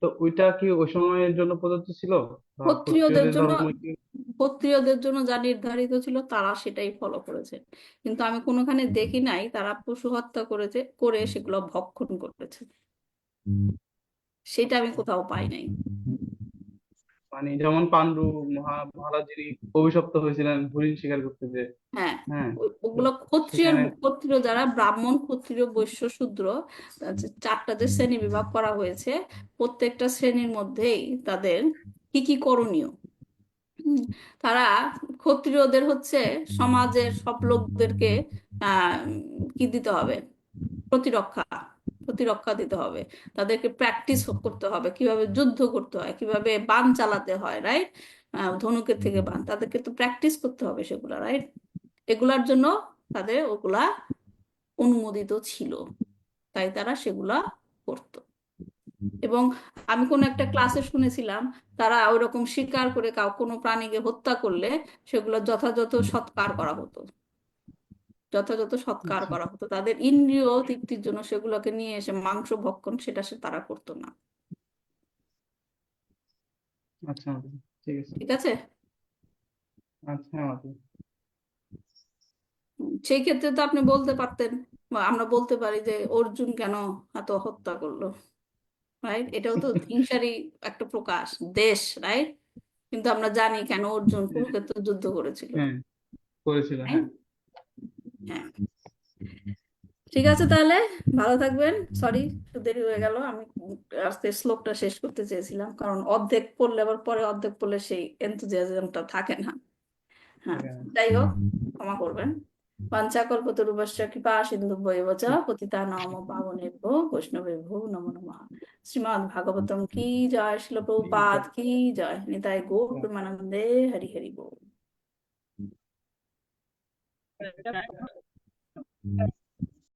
তো ওইটা কি ওই সময়ের জন্য প্রযোজ্য ছিল, বা ক্ষত্রিয়দের ক্ষত্রিয়দের জন্য ধর্ম কি? ক্ষত্রিয়দের জন্য যা নির্ধারিত ছিল তারা সেটাই ফলো করেছে, কিন্তু আমি কোনোখানে দেখি নাই তারা পশু হত্যা করে সেগুলো ভক্ষণ করেছে, সেটা আমি কোথাও পাই নাই। মানে যেমন পাণ্ডু মহারাজ যিনি অভিশপ্ত হয়েছিলেন হরিণ শিকার করতে যে। হ্যাঁ, হ্যাঁ, তো ওগুলো সেখানে ক্ষত্রিয় যারা ব্রাহ্মণ, ক্ষত্রিয়, বৈশ্য, শূদ্র, চারটা যে শ্রেণী বিভাগ করা হয়েছে, প্রত্যেকটা শ্রেণীর মধ্যেই তাদের কি কি করণীয়। হুম, তারা ক্ষত্রিয়দের হচ্ছে সমাজের সব লোকদেরকে কি দিতে হবে, প্রতিরক্ষা প্রতিরক্ষা দিতে হবে, তাদেরকে প্র্যাকটিস করতে হবে কিভাবে যুদ্ধ করতে হয়, কিভাবে বান চালাতে হয়, রাইট? ধনুকের থেকে বান, তাদেরকে তো প্র্যাকটিস করতে হবে সেগুলা, রাইট? এগুলার জন্য তাদের ওগুলা অনুমোদিত ছিল, তাই তারা সেগুলা করতো। এবং আমি কোন একটা ক্লাসে শুনেছিলাম তারা ওইরকম শিকার করে কোনো প্রাণীকে হত্যা করলে সেগুলো যথাযথ সৎকার করা হতো, যথাযথ সৎকার আচ্ছা করা হতো, তাদের ইন্দ্রিয় তৃপ্তির জন্য সেগুলোকে নিয়ে এসে মাংস ভক্ষণ সেটা তারা করতো না। আচ্ছা মাতাজি, ঠিক আছে। ঠিক আছে। আচ্ছা মাতাজি। সেই ক্ষেত্রে তো আপনি বলতে পারতেন, বা আমরা বলতে পারি যে অর্জুন কেন এত হত্যা করলো, রাইট? এটাও তো হিংসারই একটা প্রকাশ, দেশ, রাইট? কিন্তু আমরা জানি কেন অর্জুন কুরুক্ষেত্র যুদ্ধ করেছিল, হ্যাঁ, করেছিল, right? হ্যাঁ। হ্যাঁ, ঠিক আছে তাহলে, ভালো থাকবেন। সরি দেরি হয়ে গেল, আমি আজকে শ্লোকটা শেষ করতে চেয়েছিলাম, কারণ অর্ধেক পড়লে আবার পরে অর্ধেক পড়লে সেই এনথুজিয়াজমটা থাকে না। হ্যাঁ, হ্যাঁ, যাই হোক, ক্ষমা করবেন। পাঞ্চাকল্পতরুভ্যশ্চ কৃপা সিন্ধুভ্যেব চ পতিতানাং পাবনেভ্যো বৈষ্ণবেভ্যো নমো নমঃ। শ্রীমদ্ ভাগবতম কি জয়, শিল প্রভুপাদ কি জয়, নিতাই গৌর প্রেমানন্দে, হরি হরি বল।